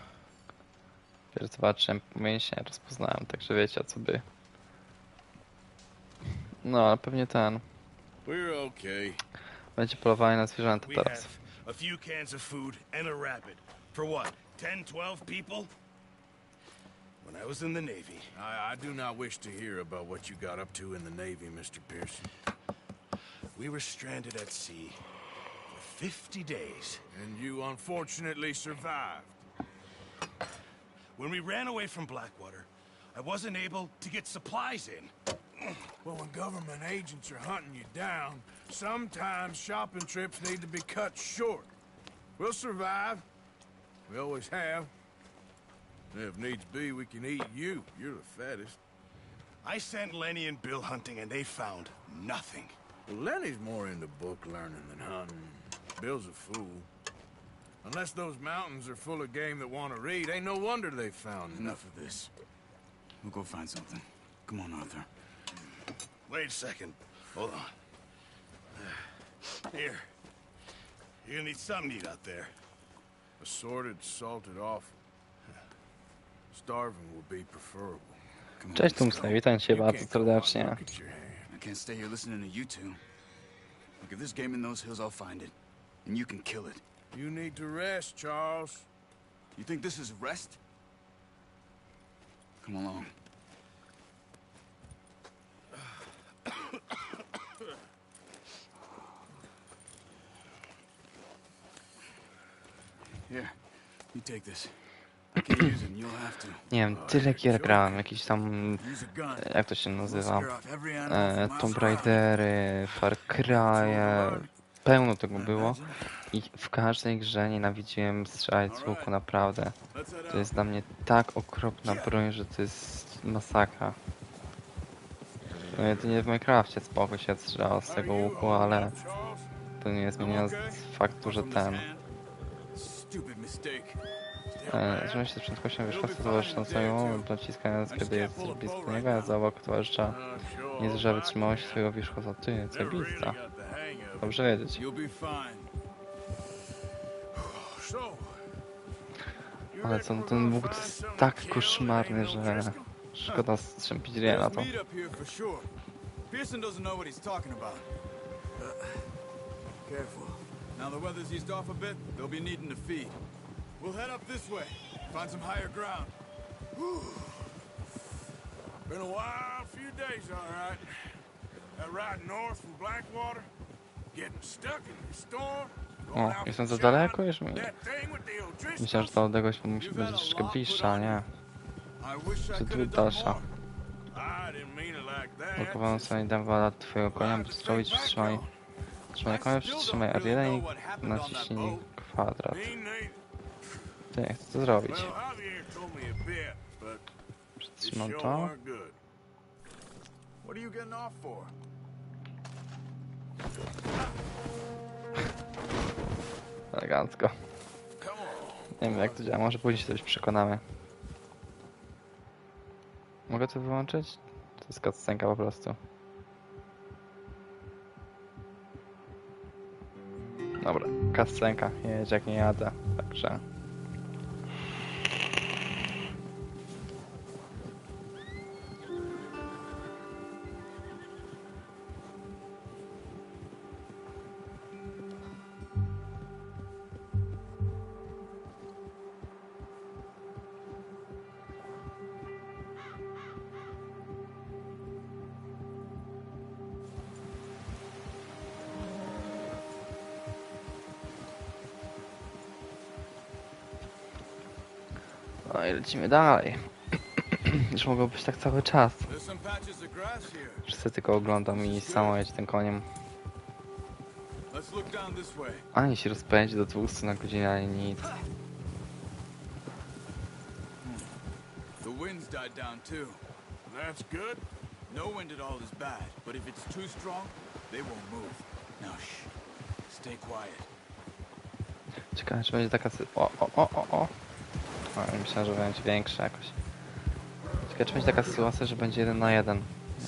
Wiesz, zobaczyłem mięśnie, rozpoznałem, także wiecie o co by. No, ale pewnie ten. We're okay. Będzie polowanie na zwierzęta We teraz. have a few cans of food and a rapid. For what? 10, 12 people? When I was in the Navy, I do not wish to hear about what you got up to in the Navy, Mr. Pearson. We were stranded at sea for 50 days. And you unfortunately survived. When we ran away from Blackwater, I wasn't able to get supplies in. Well, when government agents are hunting you down, sometimes shopping trips need to be cut short. We'll survive. We always have. If needs be, we can eat you. You're the fattest. I sent Lenny and Bill hunting, and they found nothing. Well, Lenny's more into book learning than hunting. Bill's a fool. Unless those mountains are full of game that want to read, ain't no wonder they found Enough of this. We'll go find something. Come on, Arthur. Wait a second. Hold on. Here. You're gonna need something to eat out there. Assorted, salted offal. Starving will be preferable. Come on, Cześć let's Tumsy, go. witam cię You bardzo can't go out and serdecznie. look at your hand. I can't stay here listening to you two. Look, if there's game in those hills, I'll find it. And you can kill it. You need to rest, Charles. You think this is rest? Come along. Here, you take this. I can't use it and you'll have to. Nie wiem, tyle gier grałem, jakiś tam, Use a gun. jak to się We'll nazywa, scare off every animal for miles Tomb around. Raidery, Far Cry'e, pełno tego było i w każdej grze nienawidziłem strzelać z łuku, naprawdę. To jest dla mnie tak okropna broń, że to jest masakra. No jedynie w Minecrafcie spoko się strzelało z tego łuku, ale to nie zmienia faktu, że ten... Stupid mistake. Zresztą się z prędkością wyszkodzą towarzyszącą, naciskając kiedy jest blisko niego, a za obok towarzysza nie zżera wytrzymałości swojego wierzchołka. Ty, zajebista. Dobrze wiedzieć. You'll be fine. Ale co, no ten Bóg to jest tak koszmarny, że szkoda strzępić ryja na to. Meet up here for sure. Pearson doesn't know what he's talking about. Careful. Now the weather's eased off a bit, they'll be needing to feed. We'll head up this way. Find some higher ground. Been a wild few days, all right. That ride north from Blackwater, getting stuck in the storm. O, jestem za daleko już? Myślałem, że ta odległość musi być troszkę bliższa, nie? Czy tu dalsza? Blokowałem sobie dawała twojego konia, by stroić, wstrzymaj. Trzymaj konia, przytrzymaj R1 i naciśnij kwadrat. Ty, jak chcę to zrobić? Przytrzymam to. What are you getting off for? Elegancko. Nie wiem jak to działa, może później się coś przekonamy. Mogę to wyłączyć? To jest cutscenka po prostu. Dobra, cutscenka, jedź jak nie jadę, także... No i lecimy dalej. Już mogło być tak cały czas. Wszyscy tylko oglądam i samo jeździ tym koniem. Ani się rozpędzi do 200 na godzinę, ani nic. The wind's died down too. That's good. No wind at all is bad, but if it's too strong, they won't move. Now shh. Stay quiet. Ciekawe, czy będzie taka o. A, myślałem, że będzie większa jakoś. Ciekawe, czy będzie taka sytuacja, że będzie 1 na 1.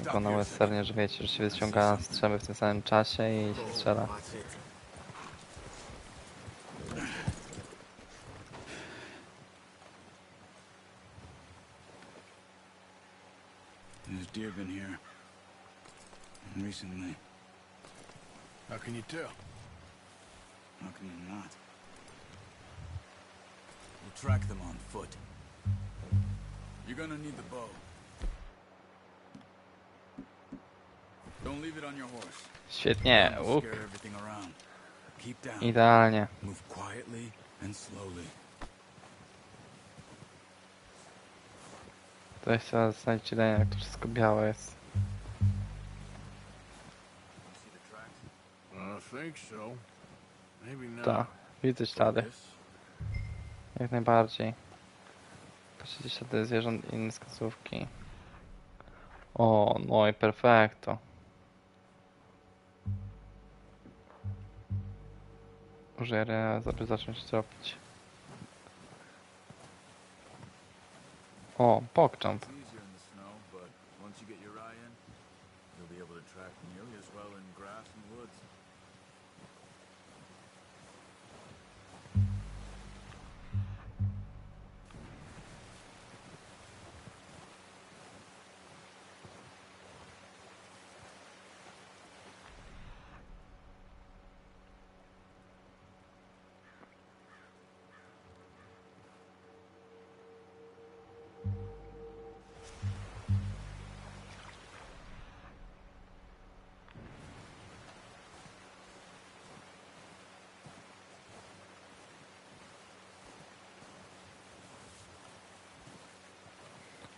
Jak na westernie, że wiecie, że się wyciąga strzelby w tym samym czasie i się strzela. There's deer been here. Recently. How can you tell? How can you not? We'll track them on foot. You're gonna need the bow. Don't leave it on your horse. Świetnie, łuk. Scare everything around. Keep down. Idealnie. Move quietly and slowly. To trzeba znaleźć ideę, jak to wszystko białe jest. See the tracks? I think so. Maybe not. Tak, widzę ślady. Focus. Jak najbardziej. Patrzcie ślady zwierząt i inne wskazówki. O, no i perfekto. Użyję, żeby zacząć robić. O, pokcząp. It's easier in the snow, but once you get your eye in, you'll be able to track nearly as well in grass and woods.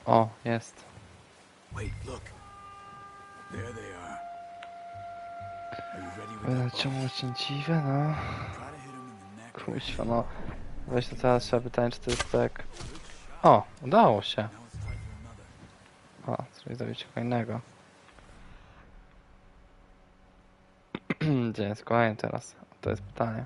O, jest. Wait, look. There they are. Are you ready with that bow? Ciągle cięciwe, no. Try to hit 'em in the neck or Kuźwa, head. no. Weź to teraz trzeba pytać, czy to jest tak... O, udało się. Now it's time for another. O, coś zrobić kolejnego. Gdzie jest kolejny teraz? To jest pytanie.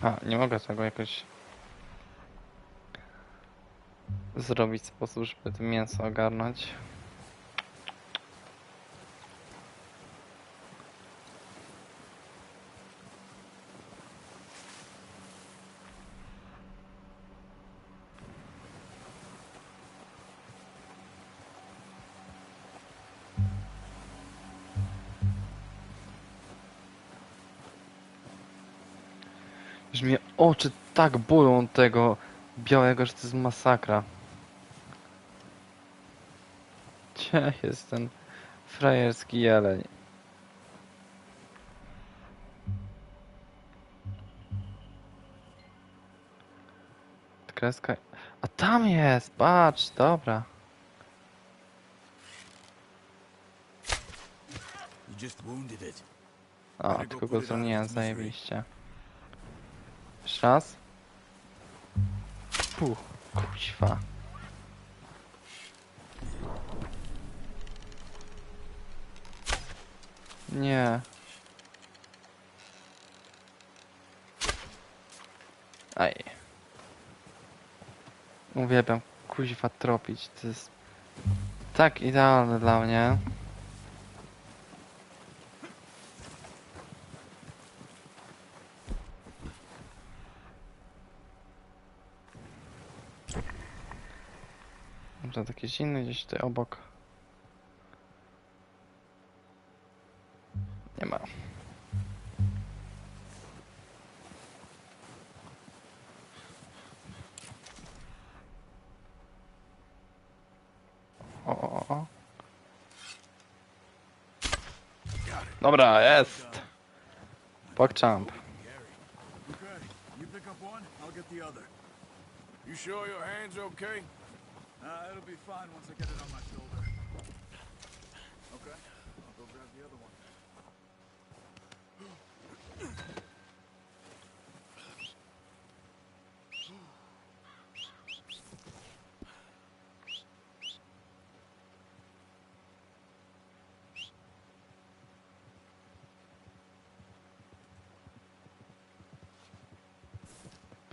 A, nie mogę tego jakoś zrobić w sposób, żeby to mięso ogarnąć. Już mnie oczy tak bolą tego białego, że to jest masakra. Gdzie jest ten frajerski jeleń? Kreska... A tam jest! Patrz, dobra. You just wounded it. A, tylko go zwolniłem, zajebiście. Jeszcze raz. Puh, kuźwa. Nie. Aj. Uwielbiam kuźwa tropić. To jest tak idealne dla mnie. Może jakieś inne gdzieś tutaj obok. Nie ma. O. Dobra, jest. Pokczamp. Okay, you pick up one, I'll get the other. You sure your hand's okay? It'll be fine once I get it on my shoulder. Okay, I'll go grab the other one.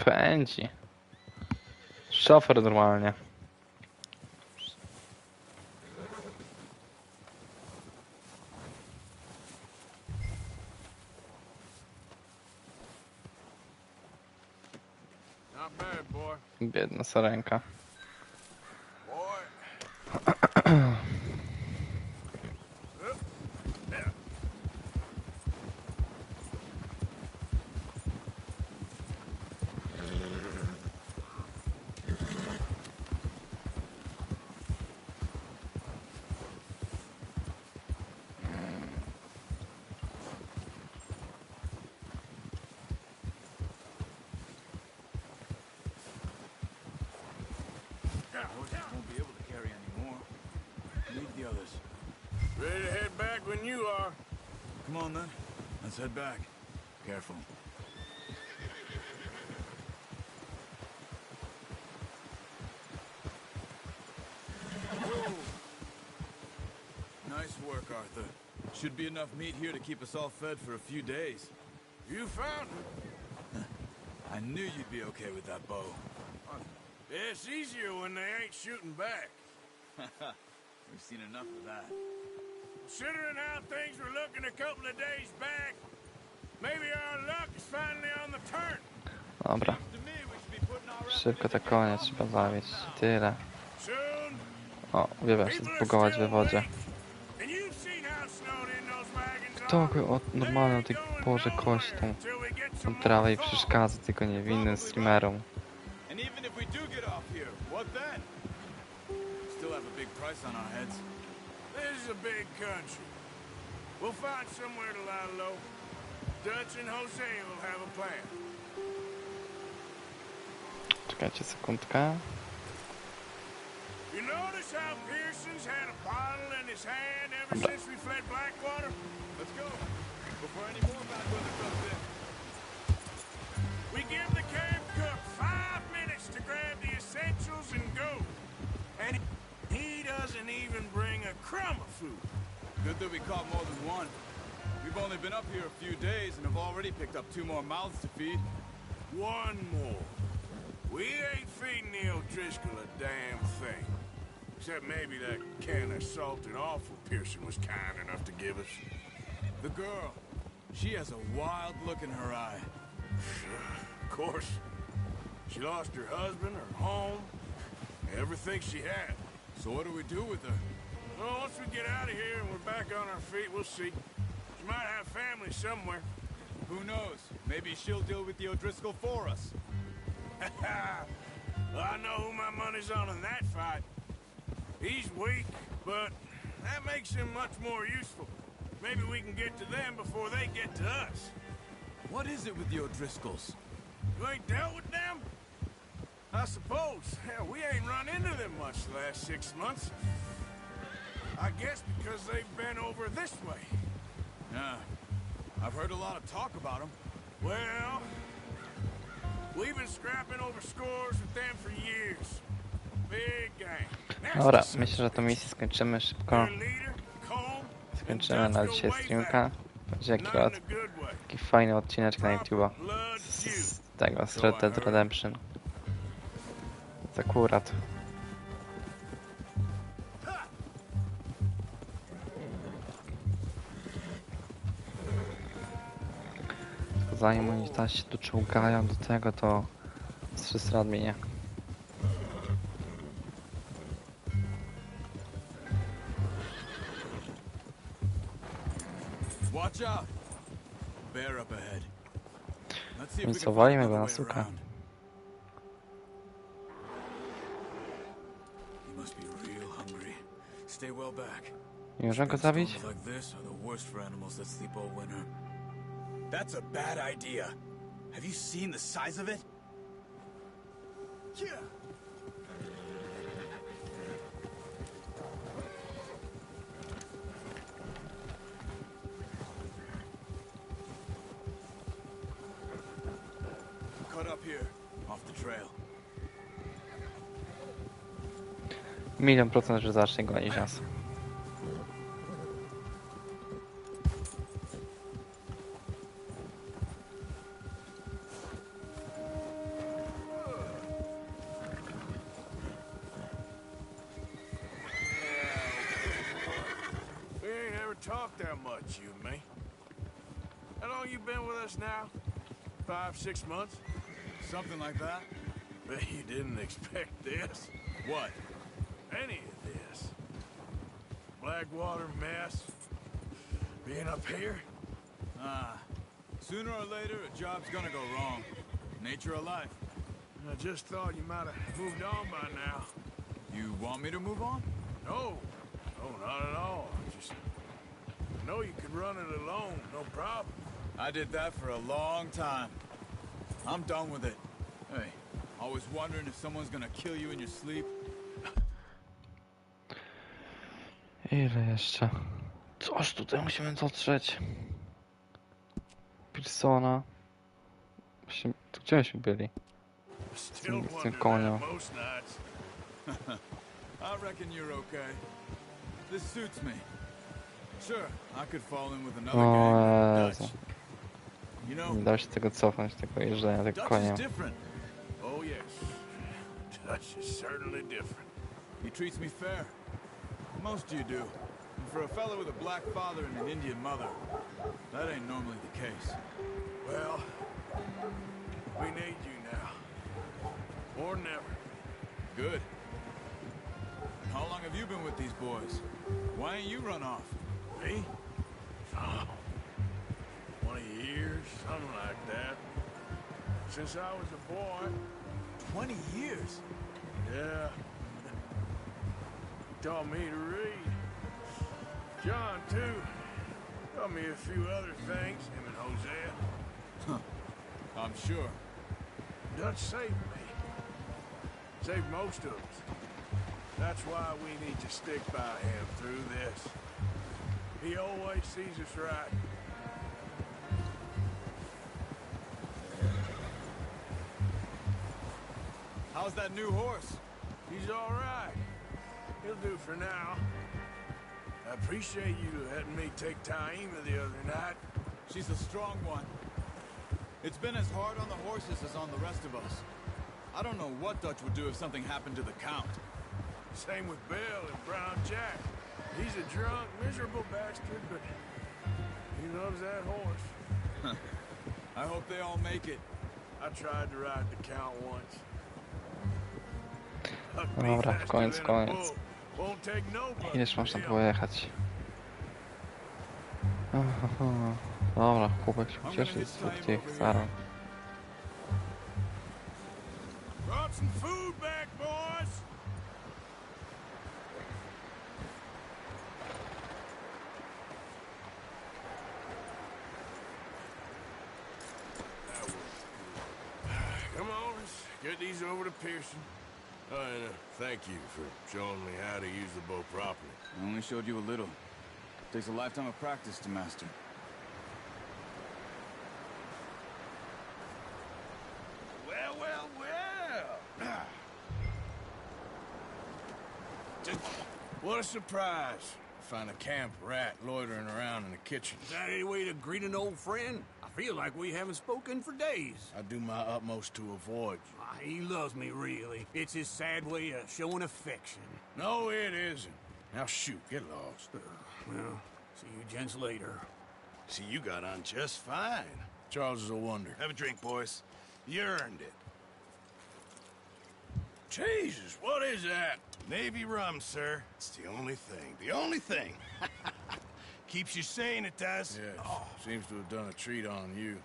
Pędzi. Szofer normalnie. Not bad, boy. Biedna sarenka. Boy. Won't be able to carry anymore. Leave the others. Ready to head back when you are. Come on then. Let's head back. Careful. Nice work, Arthur. Should be enough meat here to keep us all fed for a few days. You found it. I knew you'd be okay with that bow. It's easier when they ain't shooting back. We've seen enough of that. Considering how things were looking a couple of days back, maybe our luck is finally on the turn. Dobra. Szybko te konie trzeba zabić. Tyle. Soon, O, uwielbiam się zbugować we wodzie. and you've seen how snowed in those wagons To are. go normalnie o tej porze kość tą trawę i przeszkadza, tylko niewinnym streamerom. And even if we do get off here, what then? Still have a big price on our heads. This is a big country. We'll find somewhere to lie low. Dutch and Jose will have a plan. Czekajcie sekundkę. You notice how Pearson's had a bottle in his hand ever since we fled Blackwater? Let's go. Before any more bad weather comes in. We give the camp cook 5 minutes to grab the essentials and go. And he doesn't even bring a crumb of food. Good that we caught more than one. We've only been up here a few days and have already picked up 2 more mouths to feed. One more. We ain't feeding the O'Driscoll a damn thing. Except maybe that can of salted offal Pearson was kind enough to give us. The girl. She has a wild look in her eye. Of course. She lost her husband, her home, everything she had. So what do we do with her? Well, once we get out of here and we're back on our feet, we'll see. She might have family somewhere. Who knows? Maybe she'll deal with the O'Driscoll for us. Well, I know who my money's on in that fight. He's weak, but that makes him much more useful. Maybe we can get to them before they get to us. What is it with the O'Driscolls? You ain't dealt with them? I suppose. Hell, we ain't run into them much the last 6 months. I guess because they've been over this way. Yeah. I've heard a lot of talk about them. Well, we've been scrapping over scores with them for years. Big gang. Dobra, myślę, że tą misję skończymy szybko. Their leader, Cole, Skończymy na dzisiaj streamka. Będzie taki fajny odcineczek na YouTube'a z tego, z Red Dead Redemption. Z akurat. Zanim oni tam się doczołgają do tego, to z 300 lat minie. Watch out. Bear up ahead. Let's see if we Więc can walimy find go na another way suka. around. He must be real hungry. Stay well back. Nie można go zabić? Storms like this are the worst for animals that sleep all winter. That's a bad idea. Have you seen the size of it? Yeah. Cut up here, off the trail. 1,000,000%, że zacznie gonić nas. there much, you and me. How long you been with us now? 5, 6 months? Something like that? Bet you didn't expect this. What? Any of this. Blackwater mess. Being up here? Sooner or later, a job's gonna go wrong. Nature of life. I just thought you might have moved on by now. You want me to move on? No. No, not at all. I know you could run it alone, no problem. I did that for a long time. I'm done with it. Hey, always wondering if someone's gonna kill you in your sleep. Ile jeszcze? Coś tutaj musimy dotrzeć. Persona. Gdzie myśmy byli? Z tym koniem. I reckon you're okay. This suits me. Sure, I could fall in with another gang. Jezu. You know, Nie da się tego cofnąć, tego jeżdżenia, tego Dutch koniem. is different. Oh, yes. Dutch is certainly different. He treats me fair. Most you do. And for a fellow with a black father and an Indian mother, that ain't normally the case. Well, we need you now. More than ever. Good. How long have you been with these boys? Why ain't you run off? Me? Oh, 20 years, something like that. Since I was a boy. 20 years? Yeah. He taught me to read. John, too. Taught me a few other things, him and Hosea. I'm sure. Dutch saved me. Saved most of us. That's why we need to stick by him through this. He always sees us right. How's that new horse? He's all right. He'll do for now. I appreciate you letting me take Taima the other night. She's a strong one. It's been as hard on the horses as on the rest of us. I don't know what Dutch would do if something happened to the Count. Same with Bill and Brown Jack. He's a drunk, miserable bastard, but he loves that horse. I hope they all make it. I tried to ride the Count once. Dobra, koniec. Ileż można było jechać? Dobra, chłopak się cieszy z tych starań. Brought some food back, boys. Come on, let's get these over to Pearson. And thank you for showing me how to use the bow properly. I only showed you a little. Takes a lifetime of practice to master. Well, well, well. Just, what a surprise. Find a camp rat loitering around in the kitchen. Is that any way to greet an old friend? I feel like we haven't spoken for days. I do my utmost to avoid you. He loves me, really. It's his sad way of showing affection. No, it isn't. Now shoot, get lost. Well, see you gents later. See, you got on just fine. Charles is a wonder. Have a drink, boys. You earned it. Jesus, what is that? Navy rum, sir. It's the only thing. The only thing. Keeps you sane, it does. Yes, seems to have done a treat on you.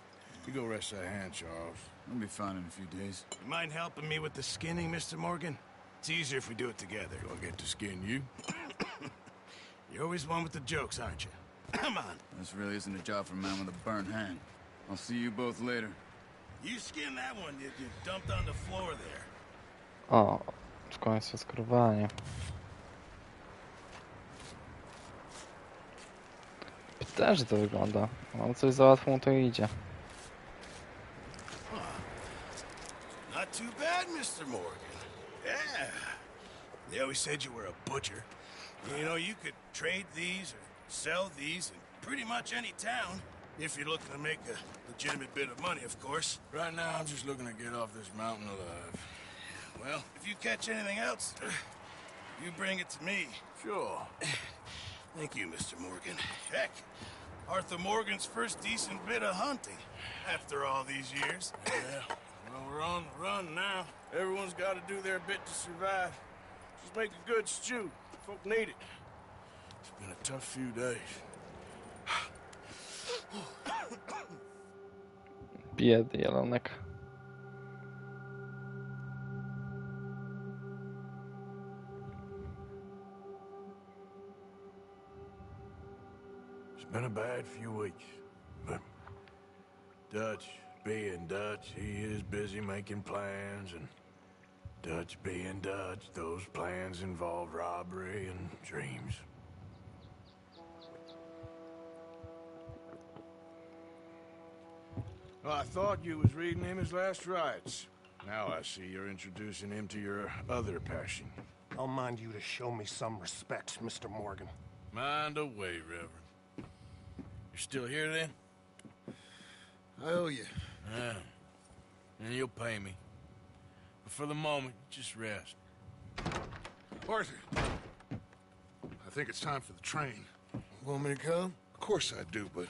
You go rest that hand, Charles. I'll be fine in a few days. You mind helping me with the skinning, Mr. Morgan? It's easier if we do it together. Do I get to skin you? You're always one with the jokes, aren't you? Come on. This really isn't a job for a man with a burnt hand. I'll see you both later. You skin that one you dumped on the floor there. O, w końcu skrowanie. Też to wygląda. Mam coś za łatwo mu to idzie. Not too bad, Mr. Morgan. Yeah. They always said you were a butcher. You know, you could trade these or sell these in pretty much any town. If you're looking to make a legitimate bit of money, of course. Right now, I'm just looking to get off this mountain alive. Well, if you catch anything else, you bring it to me. Sure. Thank you, Mr. Morgan. Heck, Arthur Morgan's first decent bit of hunting after all these years. Yeah, well, we're on the run now. Everyone's got to do their bit to survive. Just make a good stew. Folk need it. It's been a tough few days. Biedny jelonek. It's been a bad few weeks, but Dutch being Dutch, he is busy making plans, and Dutch being Dutch, those plans involve robbery and dreams. Well, I thought you was reading him his last rites. Now I see you're introducing him to your other passion. I'll mind you to show me some respect, Mr. Morgan. Mind away, Reverend. You're still here, then? I owe you. Yeah. And you'll pay me. But for the moment, just rest. Arthur, I think it's time for the train. Want me to come? Of course I do, but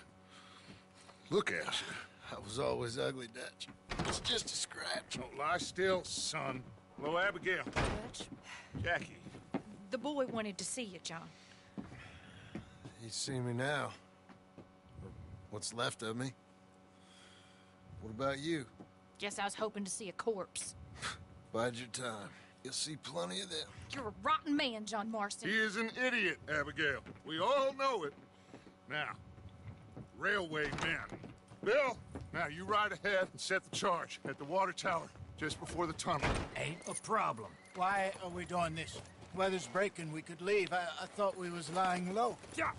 look at you. I was always ugly, Dutch. It's just a scratch. Don't lie still, son. Hello, Abigail. Dutch, Jackie. the boy wanted to see you, John. He's seen me now. Or what's left of me. What about you? Guess I was hoping to see a corpse. Bide your time. You'll see plenty of them. You're a rotten man, John Marston. He is an idiot, Abigail. We all know it. Now, railway men. Bill, now you ride ahead and set the charge at the water tower just before the tunnel. Ain't a problem. Why are we doing this? Weather's breaking. We could leave. I thought we was lying low. Yeah,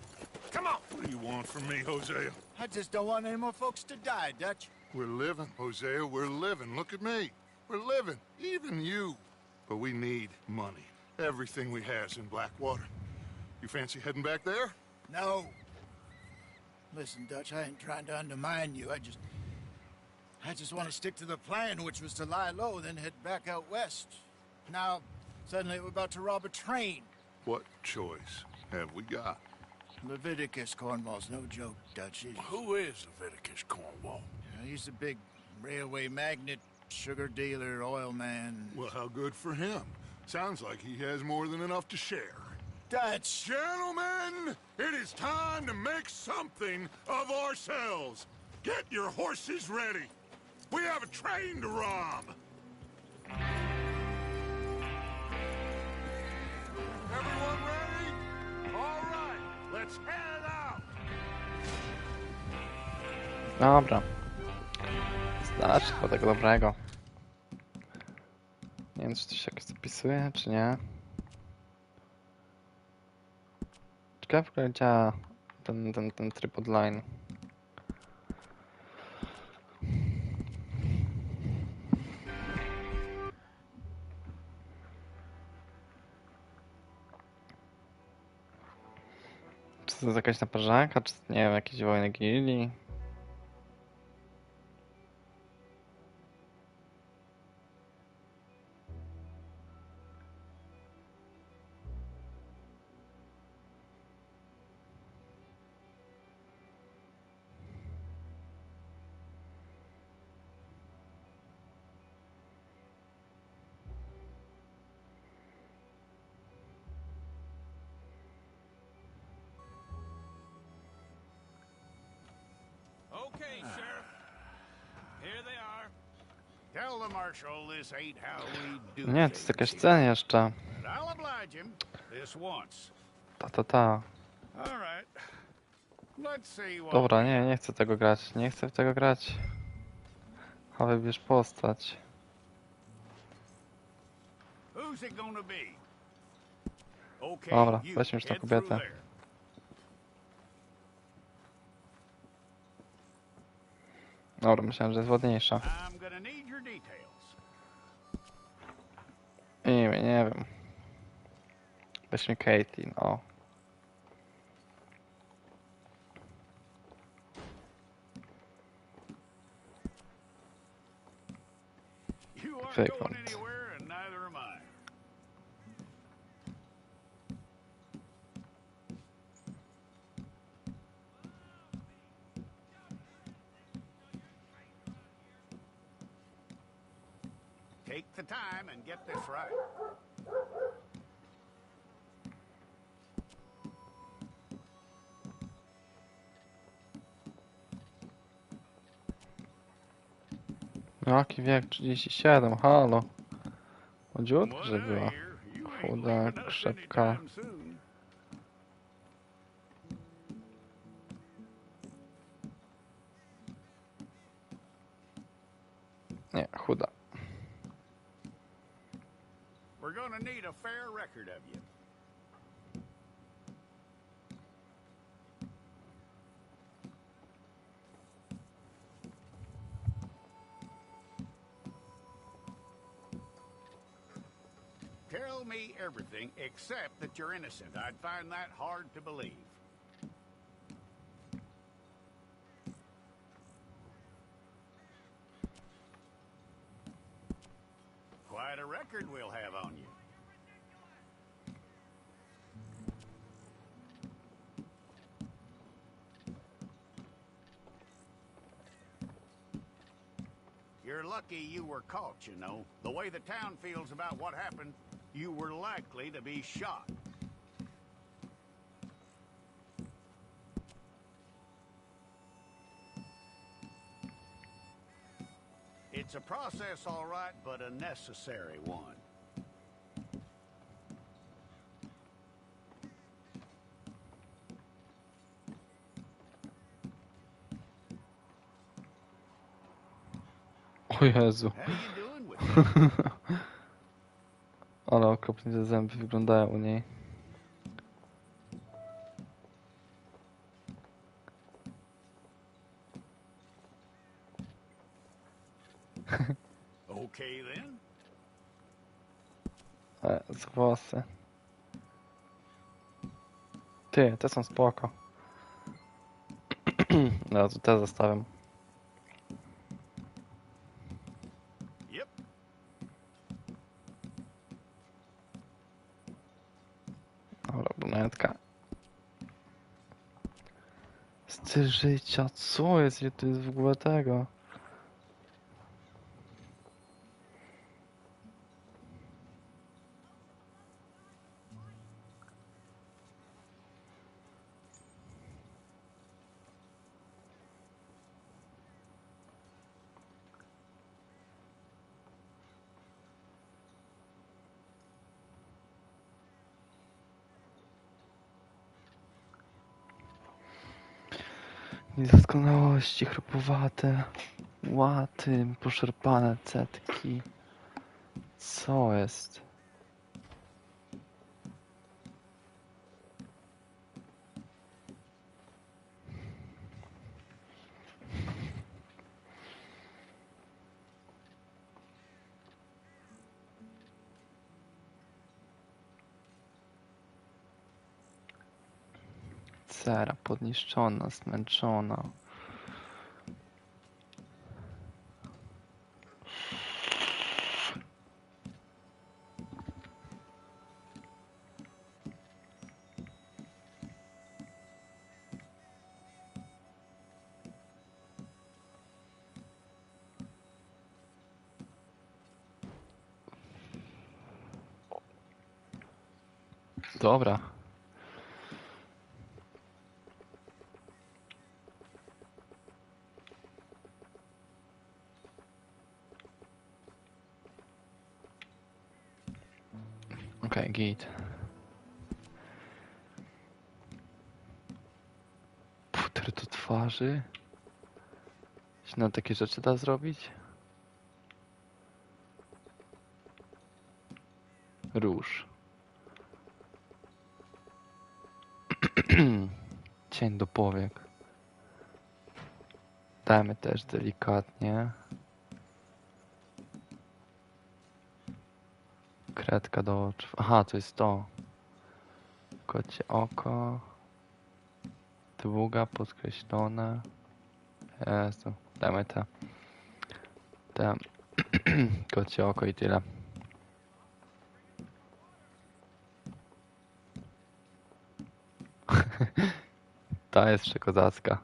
come on. What do you want from me, Hosea? I just don't want any more folks to die, Dutch. We're living, Hosea. We're living. Look at me. We're living. Even you. But we need money. Everything we has in Blackwater. You fancy heading back there? No. Listen, Dutch, I ain't trying to undermine you. I just want to stick to the plan, which was to lie low, then head back out west. Now, suddenly we're about to rob a train. What choice have we got? Leviticus Cornwall's no joke, Dutch. Who is Leviticus Cornwall? He's a big railway magnate, sugar dealer, oil man. Well, how good for him. Sounds like he has more than enough to share. Dutch! Gentlemen, it is time to make something of ourselves. Get your horses ready. We have a train to rob. Everyone ready? All right, let's head out. Dobra. Znaczko tego dobrego. Nie wiem, czy to się jakoś zapisuje, czy nie. Ciekawe, w ogóle działa ten tryb online. Czy to jest jakaś naparzanka, czy nie wiem, jakieś wojny gildii? Okay, Sheriff. Here they are. Tell the Marshal this ain't how we do Nie, to jest jakaś scena jeszcze. And I'll oblige him this once. Ta. All right. Let's see what... Dobra, nie chcę tego grać. Nie chcę w tego grać. A wybierz postać. Who's it gonna be? Okay, Dobra, you weźmy już tą head through kobietę. there. Dobra, myślałem, że jest ładniejsza. I'm gonna need your details. Nie wiem. Weźmy Caitlin, o. You aren't Wygląd. going anywhere, and neither am I. Take the time and get this right. Jaki wiek? 37, halo. Młodziutka, że była. Chuda, krzepka. Nie, chuda. We're gonna need a fair record of you. Tell me everything except that you're innocent. I'd find that hard to believe. Quite a record we'll have on you. You're lucky you were caught, you know. The way the town feels about what happened, you were likely to be shot. It's a process, all right, but a necessary one. O Jezu. How you doing with that? Ale okropnie te zęby wyglądają u niej. Okay then. Z włosy. Ty, te są spoko. No, to te zostawiam. Yep. Dobra, brunetka. Styl życia, co jest? Ile tu jest w ogóle tego? Niedoskonałości, chropowate, łaty, poszarpane cetki. Co jest? Cera podniszczona, zmęczona. Dobra. Okej, git. Puder do twarzy? Się na takie rzeczy da zrobić? Róż. Cień do powiek. Dajmy też delikatnie. Kredka do oczu. Aha, to jest to. Kocie oko. Długa, podkreślone. Jezu. Dajmy te. Kocie oko i tyle. Ta jest przekozacka.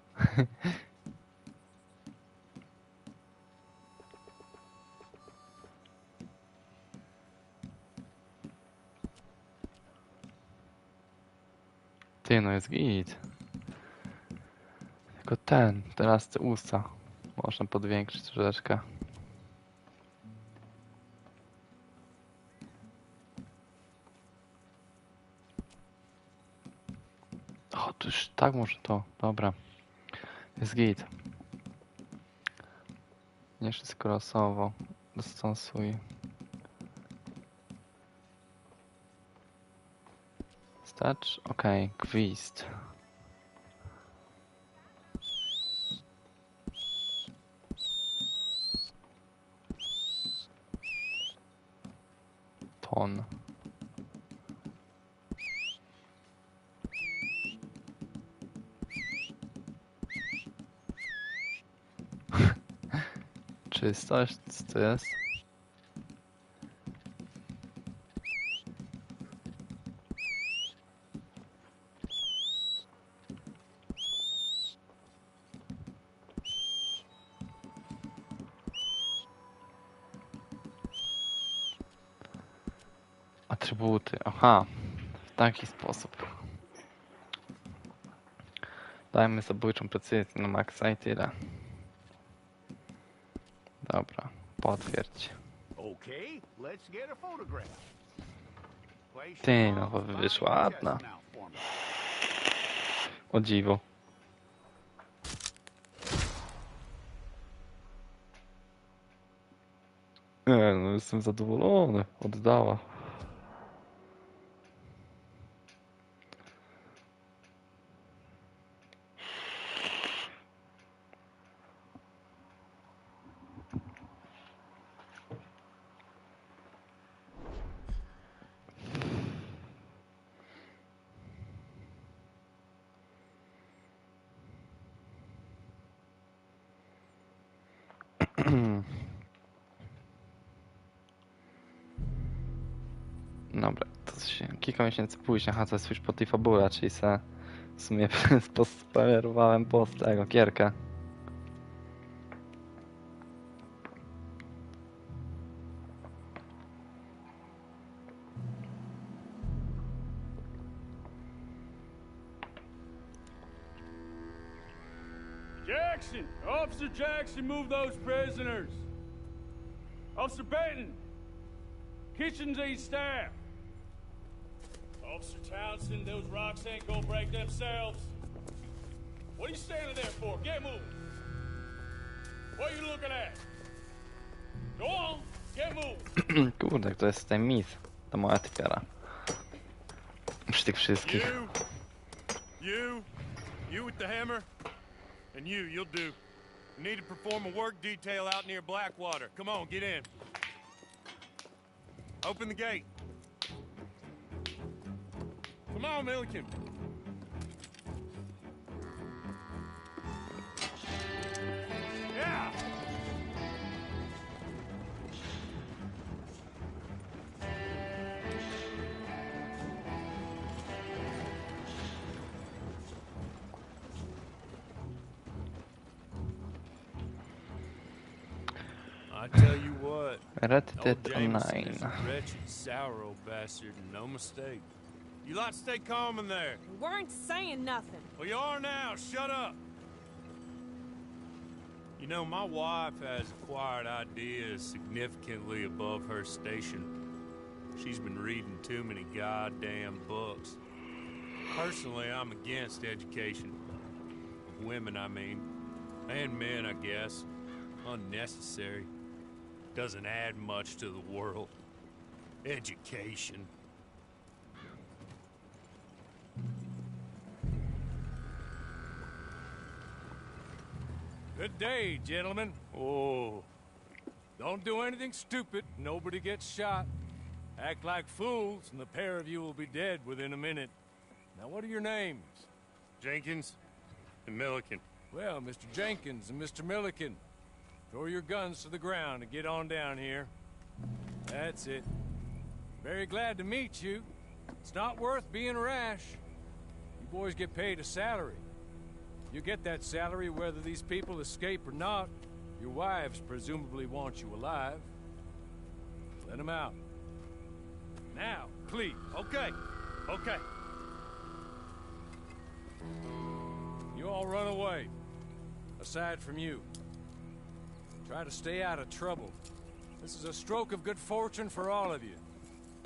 Ty, no jest git. Tylko teraz te usta. Można podwiększyć troszeczkę. O, to już tak może to. Dobra. Jest git. Nie wszystko losowo. Dostosuj. Stacz? Okej, gwizd. Ton. Czystość, co to jest? Atrybuty, aha, w taki sposób. Dajmy zabójczą precyzję na maksa i tyle. Dobra, potwierdź. Okay, let's get a photograph. Ty, no bo wyszła ładna. O dziwo. Nie, no jestem zadowolony. Oddała. Dobra, to się kilka miesięcy później, to jest już po tej fabule, czyli se w sumie pospoilerowałem post tego gierkę. Jackson! Officer Jackson, move those prisoners! Officer Benton! Kitchens aid staff! Officer Townsend, those rocks ain't gonna break themselves. What are you standing there for? Get moving! What are you looking at? Go on, get moving! Kurde, to jest ten mit. To moja typiara. Przy tych wszystkich. You with the hammer? And you'll do. You need to perform a work detail out near Blackwater. Come on, get in. Open the gate. Come on, Milliken. Yeah! I tell you what, RDTR2. wretched, sour old bastard, no mistake. You lot stay calm in there. We weren't saying nothing. Well, you are now. Shut up. You know, my wife has acquired ideas significantly above her station. She's been reading too many goddamn books. Personally, I'm against education. Of women, I mean. And men, I guess. Unnecessary. Doesn't add much to the world. Education. Good day, gentlemen. Oh, don't do anything stupid. Nobody gets shot. Act like fools, and the pair of you will be dead within a minute. Now, what are your names? Jenkins and Milliken. Well, Mr. Jenkins and Mr. Milliken, throw your guns to the ground and get on down here. That's it. Very glad to meet you. It's not worth being rash. You boys get paid a salary. You get that salary whether these people escape or not. Your wives presumably want you alive. Let them out. Now, please. Okay. Okay. You all run away. Aside from you. Try to stay out of trouble. This is a stroke of good fortune for all of you.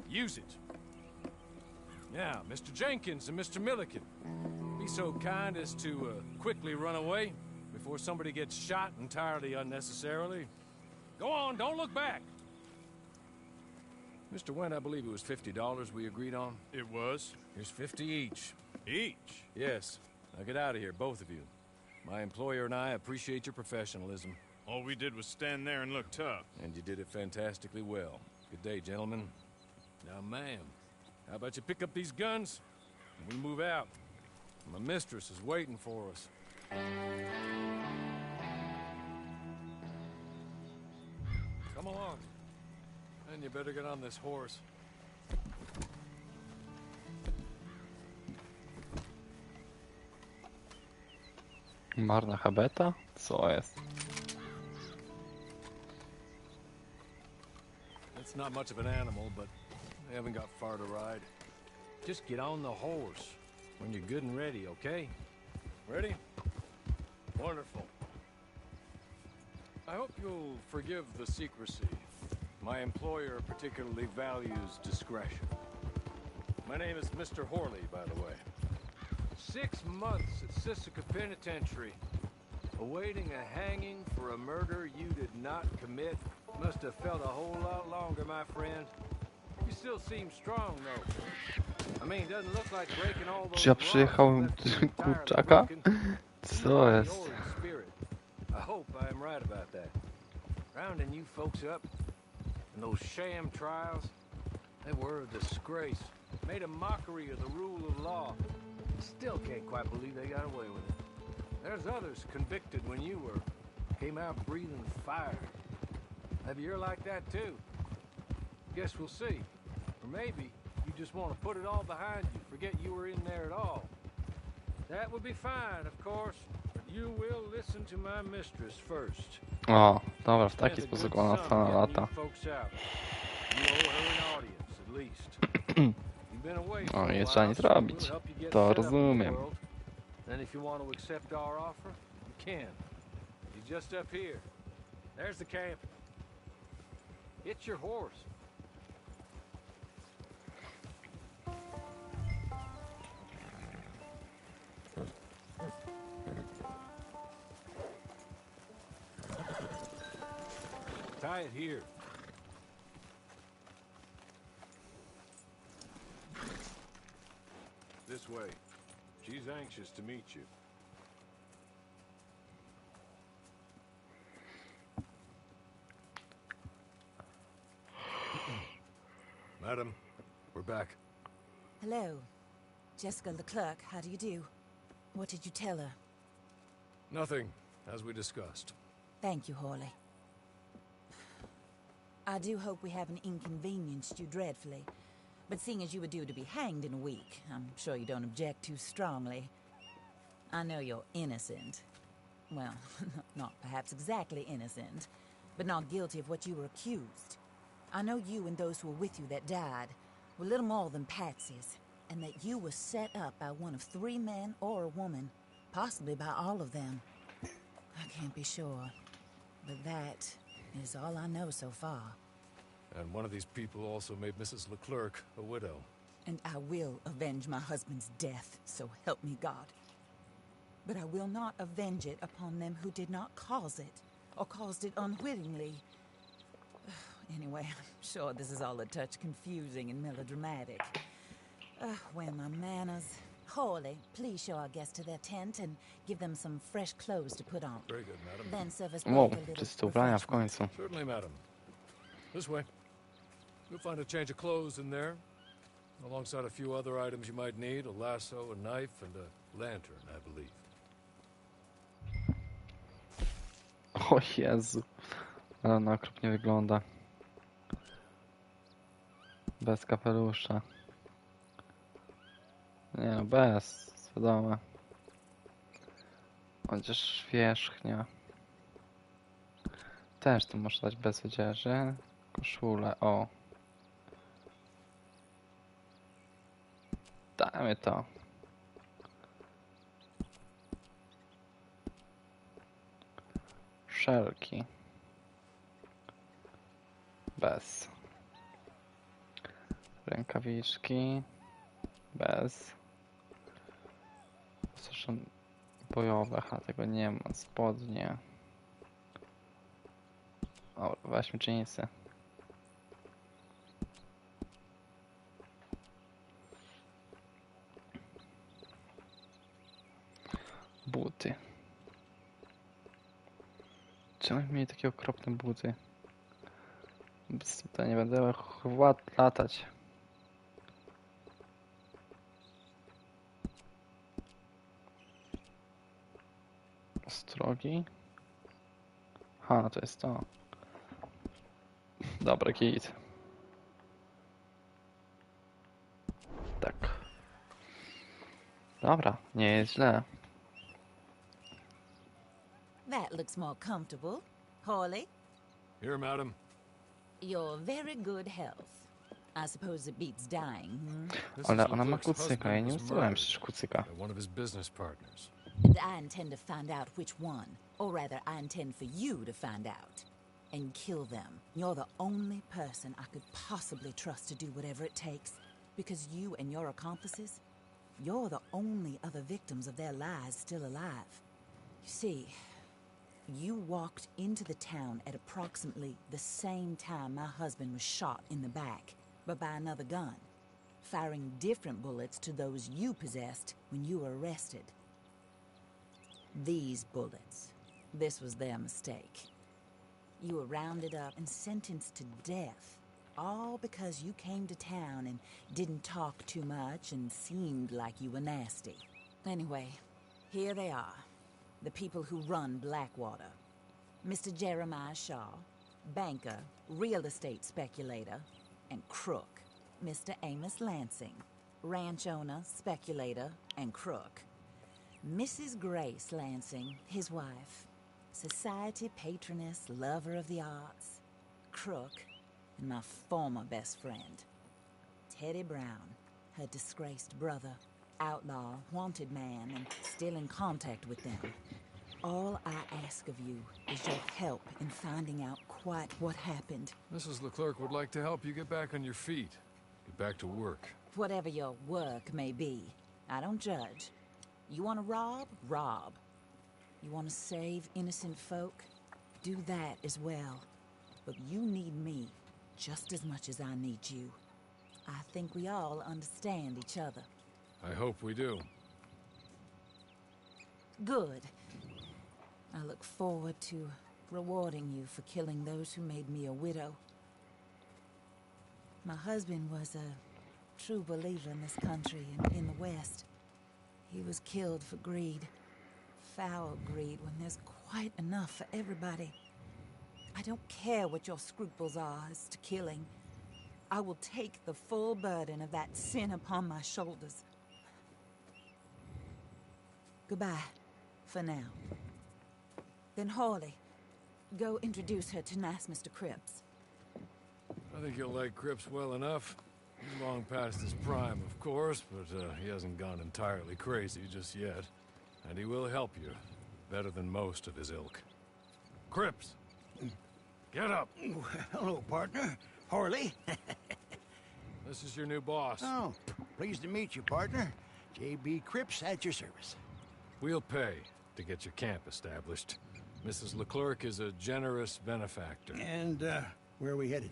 Use it. Now, Mr. Jenkins and Mr. Milliken, be so kind as to quickly run away before somebody gets shot entirely unnecessarily. Go on, don't look back. Mr. Went, I believe it was $50 we agreed on. It was? Here's 50 each. Each? Yes. Now get out of here, both of you. My employer and I appreciate your professionalism. All we did was stand there and look tough. And you did it fantastically well. Good day, gentlemen. Now, ma'am, how about you pick up these guns and we move out? My mistress is waiting for us. Come along. And you better get on this horse. Marna habeta? Co jest? It's not much of an animal, but they haven't got far to ride. Just get on the horse when you're good and ready, okay? Ready? Wonderful. I hope you'll forgive the secrecy. My employer particularly values discretion. My name is Mr. Horley, by the way. 6 months at Sisika Penitentiary, awaiting a hanging for a murder you did not commit. Must have felt a whole lot longer, my friend. You still seem strong, though. I mean, doesn't look like breaking all those Czy ja przyjechałem kurczaka? Co jest? I hope I am right about that. Rounding you folks up and those sham trials, they were a disgrace. Made a mockery of the rule of law. Still can't quite believe they got away with it. There's others convicted when you were. Came out breathing fire. Maybe you're like that too. Guess we'll see. Or maybe you just want to put it all behind you, forget you were in there at all. That would be fine, of course, but you will listen to my mistress first. O, dobra, w taki sposób ona sama lata. O, jeszcze nic robić. To rozumiem. And if you want to accept our offer, you can. You're just up here. There's the camp. Get your horse. Tie it here. This way. She's anxious to meet you. Madam, we're back. Hello. Jessica Leclerc, how do you do? What did you tell her? Nothing, as we discussed. Thank you, Horley. I do hope we haven't inconvenienced you dreadfully. But seeing as you were due to be hanged in a week, I'm sure you don't object too strongly. I know you're innocent. Well, not perhaps exactly innocent, but not guilty of what you were accused. I know you and those who were with you that died were little more than patsies, and that you were set up by one of 3 men or a woman, possibly by all of them. I can't be sure, but that is all I know so far. And one of these people also made Mrs. Leclerc a widow. And I will avenge my husband's death, so help me God. But I will not avenge it upon them who did not cause it, or caused it unwittingly. Anyway, I'm sure this is all a touch confusing and melodramatic. Where are my manners? Horley, please show our guests to their tent and give them some fresh clothes to put on. Very good, madam. Then serve us Wow, both a little czyste ubrania w końcu. Certainly, madam. This way. You'll find a change of clothes in there, alongside a few other items you might need, a lasso, a knife, and a lantern, I believe. O Jezu. Ale ona okropnie wygląda. Bez kapelusza. Nie no, bez. Wiadomo. Chociaż wierzchnia. Też tu można dać bez odzieży. Koszulę, o. Dajmy to. Szelki. Bez. Rękawiczki. Bez. Proszę, bojowe, a tego nie ma. Spodnie. O, weźmy dżinsy. Buty. Czemu mieli takie okropne buty? Tutaj nie będę latać. Ostrogi. Ha, to jest to. Dobra, git. Tak. Dobra, nie jest źle. That looks more comfortable. Hawley, Here, madam. you're very good health. I suppose it beats dying, hmm? Ale ona ma kucyka, ja nie uznałem przecież kucyka. One of his business partners. And I intend to find out which one. Or rather, I intend for you to find out. And kill them. You're the only person I could possibly trust to do whatever it takes. Because you and your accomplices, you're the only other victims of their lies still alive. You see, you walked into the town at approximately the same time my husband was shot in the back, but by another gun, firing different bullets to those you possessed when you were arrested. These bullets, this was their mistake. You were rounded up and sentenced to death, all because you came to town and didn't talk too much and seemed like you were nasty. Anyway, here they are. The people who run Blackwater. Mr. Jeremiah Shaw, banker, real estate speculator, and crook. Mr. Amos Lansing, ranch owner, speculator, and crook. Mrs. Grace Lansing, his wife, society patroness, lover of the arts, crook, and my former best friend. Teddy Brown, her disgraced brother. Outlaw, wanted man, and still in contact with them. All I ask of you is your help in finding out quite what happened. Mrs. Leclerc would like to help you get back on your feet. Get back to work. Whatever your work may be, I don't judge. You want to rob? Rob. You want to save innocent folk? Do that as well. But you need me just as much as I need you. I think we all understand each other. I hope we do. Good. I look forward to rewarding you for killing those who made me a widow. My husband was a true believer in this country and in the West. He was killed for greed. Foul greed when there's quite enough for everybody. I don't care what your scruples are as to killing. I will take the full burden of that sin upon my shoulders. Goodbye, for now. Then Hawley, go introduce her to nice Mr. Cripps. I think you'll like Cripps well enough. He's long past his prime, of course, but he hasn't gone entirely crazy just yet. And he will help you, better than most of his ilk. Cripps! Get up! Hello, partner. Harley. This is your new boss. Oh, pleased to meet you, partner. J.B. Cripps at your service. We'll pay to get your camp established. Mrs. Leclerc is a generous benefactor. And, where are we headed?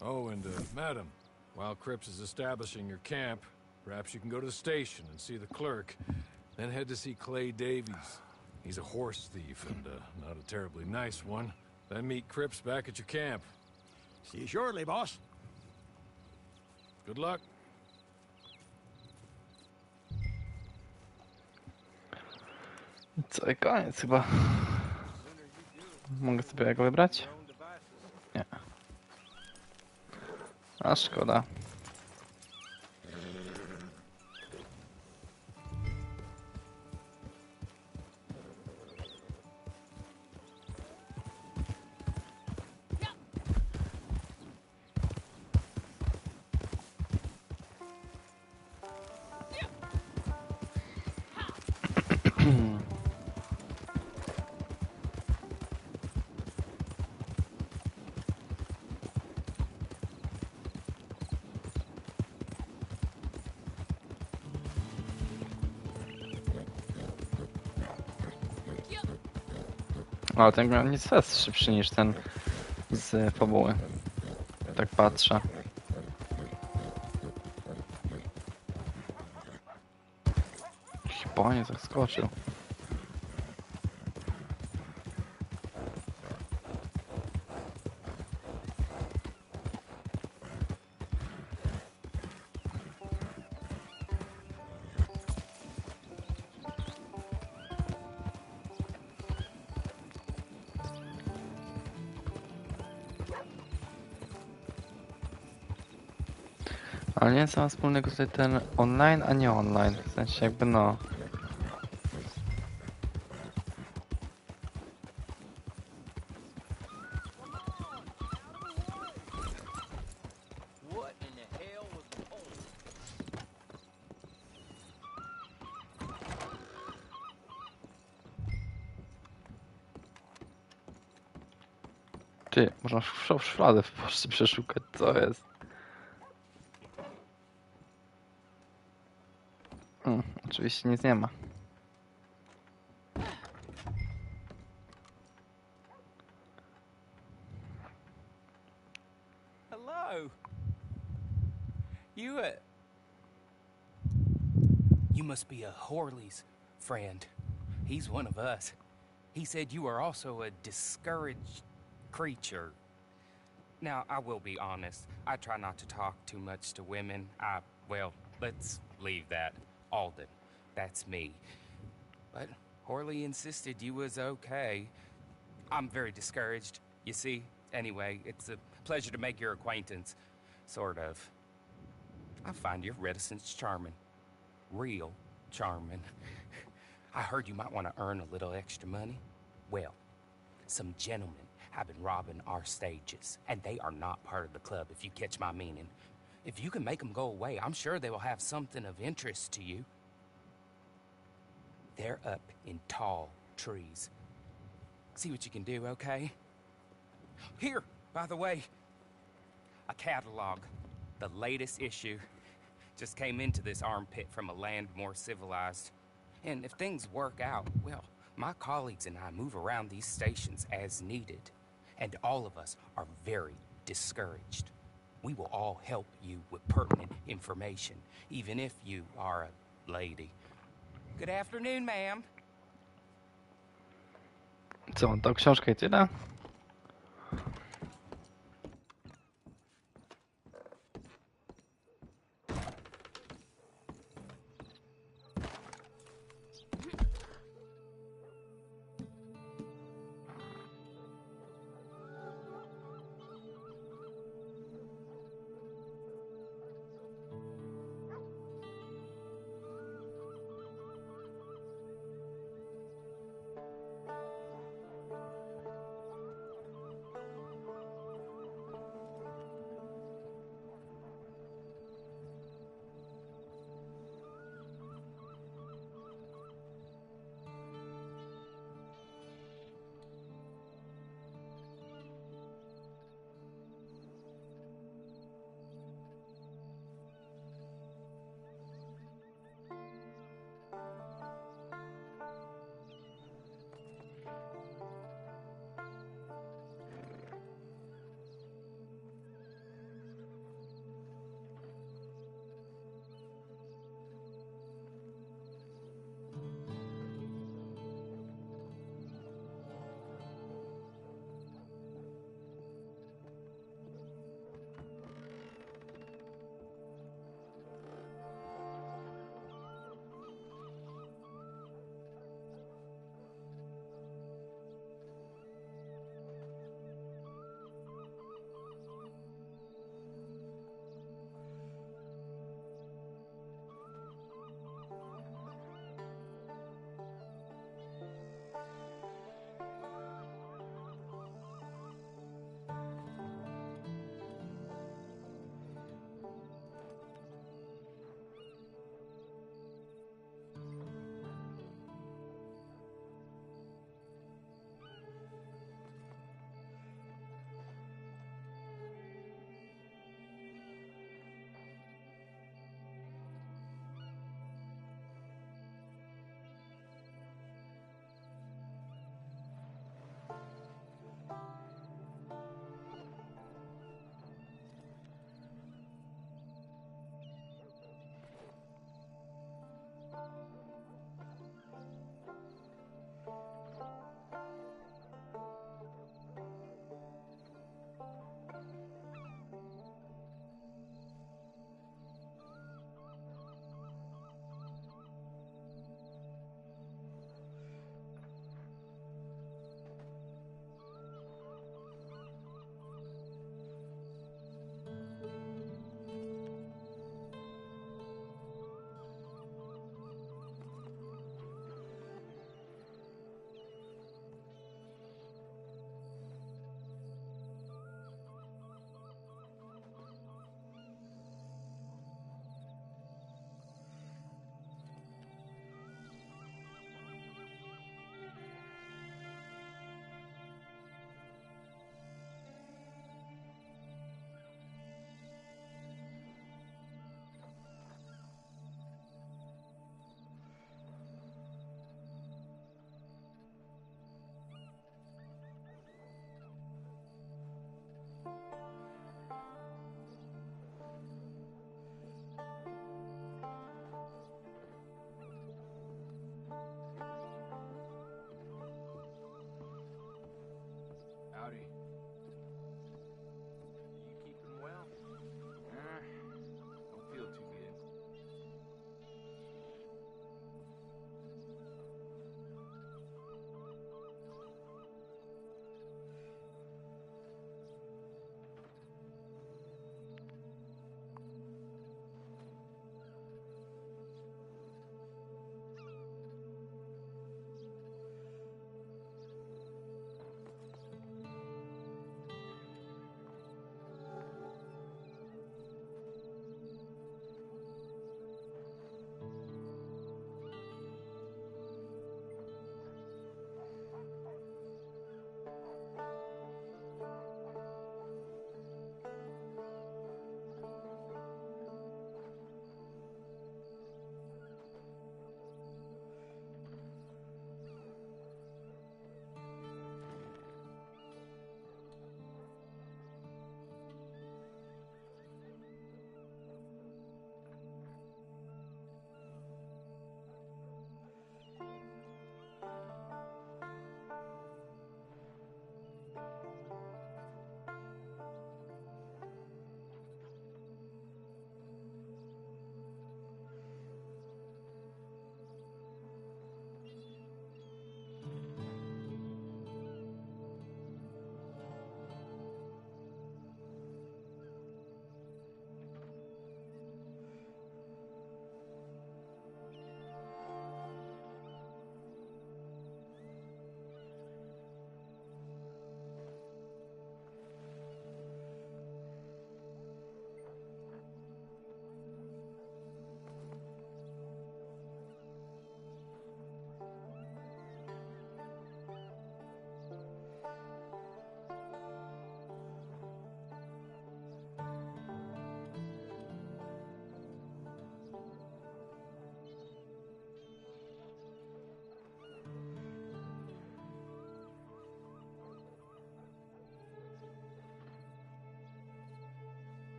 Oh, and madam, while Cripps is establishing your camp, perhaps you can go to the station and see the clerk, then head to see Clay Davies. He's a horse thief and not a terribly nice one. Then meet Cripps back at your camp. See you shortly, boss. Good luck. Co i koniec chyba. Mogę sobie jak wybrać? Nie. A szkoda. O, ten granic jest szybszy niż ten z fabuły. Tak patrzę. Chyba nie zaskoczył. Ale nie co ma wspólnego tutaj ten online, a nie online. W sensie jakby no. Ty, można w szufladę w poczcie przeszukać, co jest. Oczywiście nic nie ma. Hello. You must be a Horley's friend. He's one of us. He said you are also a discouraged creature. Now, I will be honest. I try not to talk too much to women. Well, let's leave that. Alden. That's me. But Horley insisted you was okay. I'm very discouraged, you see. Anyway, it's a pleasure to make your acquaintance. Sort of. I find your reticence charming. Real charming. I heard you might want to earn a little extra money. Well, some gentlemen have been robbing our stages, and they are not part of the club, if you catch my meaning. If you can make them go away, I'm sure they will have something of interest to you. They're up in tall trees. See what you can do, okay? Here, by the way, a catalog. The latest issue. Just came into this armpit from a land more civilized. And if things work out, well, my colleagues and I move around these stations as needed. And all of us are very discouraged. We will all help you with pertinent information, even if you are a lady. Good afternoon, ma'am. Co, tą książkę i tyle?